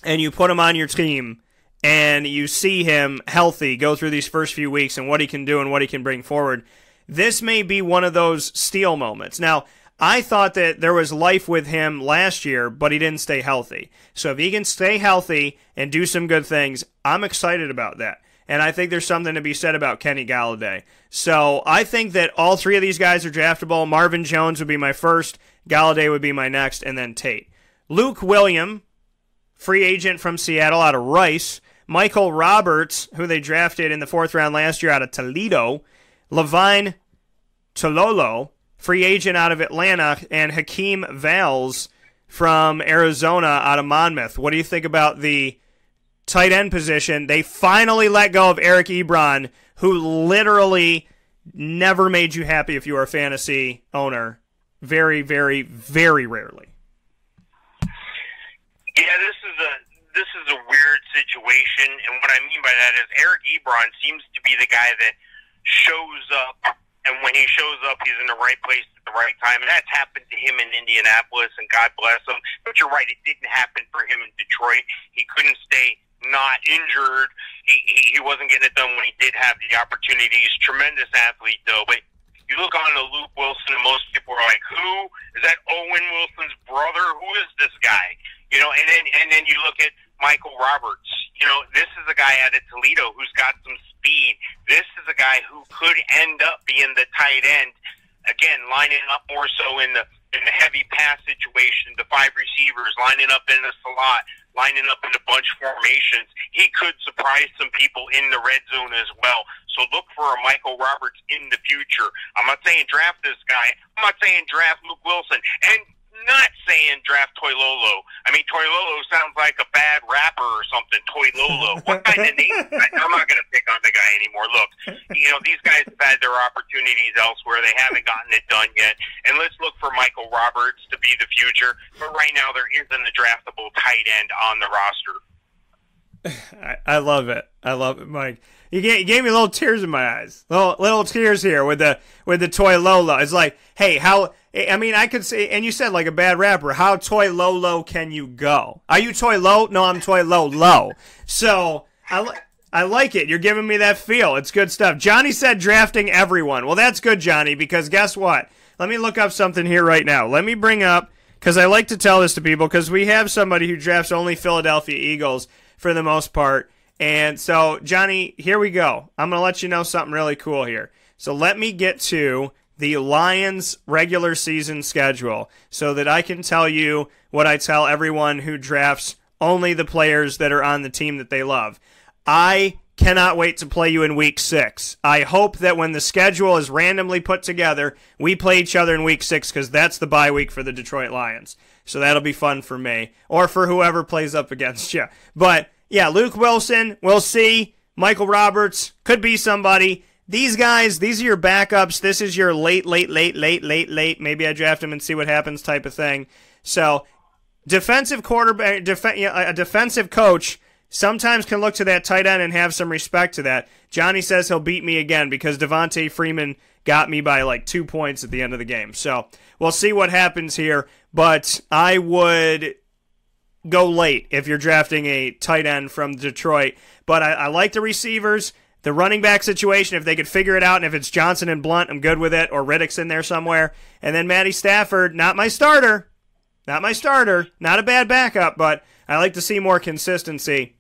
and you put him on your team and you see him healthy go through these first few weeks and what he can do and what he can bring forward, this may be one of those steal moments. Now, I thought that there was life with him last year, but he didn't stay healthy. So if he can stay healthy and do some good things, I'm excited about that. And I think there's something to be said about Kenny Golladay. So I think that all 3 of these guys are draftable. Marvin Jones would be my first, Golladay would be my next, and then Tate. Luke William, free agent from Seattle out of Rice. Michael Roberts, who they drafted in the 4th round last year out of Toledo. Levine Tololo, free agent out of Atlanta, and Hakeem Valls from Arizona out of Monmouth. What do you think about the tight end position? They finally let go of Eric Ebron, who literally never made you happy if you were a fantasy owner. Very, very, very rarely. Yeah, this is a weird situation, and what I mean by that is Eric Ebron seems to be the guy that shows up. And when he shows up, he's in the right place at the right time. And that's happened to him in Indianapolis, and God bless him. But you're right, it didn't happen for him in Detroit. He couldn't stay not injured. He wasn't getting it done when he did have the opportunity. He's a tremendous athlete, though. But you look on to Luke Wilson, and most people are like, who? Is that Owen Wilson's brother? Who is this guy? And then you look at Michael Roberts. This is a guy out of Toledo who's got some speed. This is a guy who could end up being the tight end. Again, lining up more so in the heavy pass situation, the 5 receivers, lining up in the slot, lining up in the bunch formations. He could surprise some people in the red zone as well. So look for a Michael Roberts in the future. I'm not saying draft this guy. I'm not saying draft Luke Wilson. And not saying draft Toilolo. I mean, Toilolo sounds like a bad rapper or something. Toilolo. What kind of name? I'm not going to pick on the guy anymore. Look, these guys have had their opportunities elsewhere. They haven't gotten it done yet. And let's look for Michael Roberts to be the future. But right now, there isn't a draftable tight end on the roster. I love it. I love it, Mike. You gave me little tears in my eyes. Little tears here with the Toy Lolo. It's like, hey, I could say, and you said like a bad rapper, how Toy Lolo can you go? Are you Toy Low? No, I'm Toy Low. So I like it. You're giving me that feel. It's good stuff. Johnny said drafting everyone. Well, that's good, Johnny, because guess what? Let me look up something here right now. Let me bring up, because I like to tell this to people, because we have somebody who drafts only Philadelphia Eagles for the most part. And so, Johnny, here we go. I'm going to let you know something really cool here. So let me get to the Lions regular season schedule so that I can tell you what I tell everyone who drafts only the players that are on the team that they love. I cannot wait to play you in Week 6. I hope that when the schedule is randomly put together, we play each other in Week 6 because that's the bye week for the Detroit Lions. So that'll be fun for me or for whoever plays up against you. But yeah, Luke Wilson, we'll see. Michael Roberts, could be somebody. These guys, these are your backups. This is your late. Maybe I draft him and see what happens type of thing. So defensive quarterback, a defensive coach sometimes can look to that tight end and have some respect to that. Johnny says he'll beat me again because Devontae Freeman got me by like 2 points at the end of the game. So we'll see what happens here. But I would go late if you're drafting a tight end from Detroit. But I like the receivers, the running back situation, if they could figure it out, and if it's Johnson and Blunt, I'm good with it, or Riddick's in there somewhere. And then Matty Stafford, not my starter, not a bad backup, but I like to see more consistency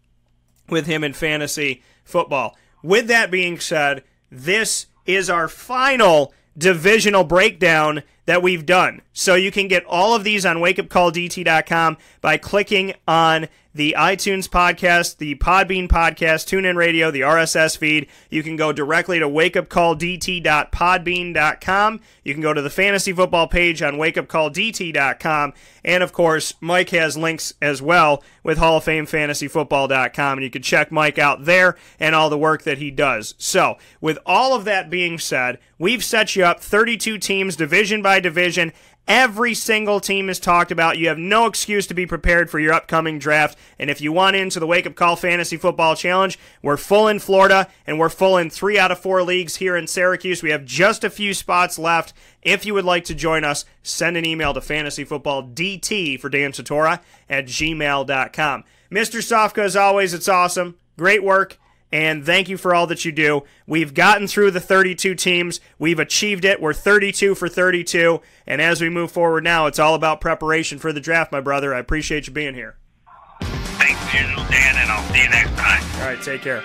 with him in fantasy football. With that being said, this is our final divisional breakdown that we've done. So you can get all of these on wakeupcalldt.com by clicking on the iTunes podcast, the Podbean podcast, TuneIn Radio, the RSS feed. You can go directly to wakeupcalldt.podbean.com. You can go to the fantasy football page on wakeupcalldt.com. And, of course, Mike has links as well with Hall of Fame fantasyfootball.com. And you can check Mike out there and all the work that he does. So, with all of that being said, we've set you up 32 teams, division by division. Every single team is talked about. You have no excuse to be prepared for your upcoming draft. And if you want into the Wake Up Call Fantasy Football Challenge, we're full in Florida, and we're full in 3 out of 4 leagues here in Syracuse. We have just a few spots left. If you would like to join us, send an email to fantasyfootballdt for Dan Tortora at gmail.com. Mr. Sofka, as always, it's awesome. Great work. And thank you for all that you do. We've gotten through the 32 teams. We've achieved it. We're 32 for 32. And as we move forward now, it's all about preparation for the draft, my brother. I appreciate you being here. Thanks, Dan, and I'll see you next time. All right, take care.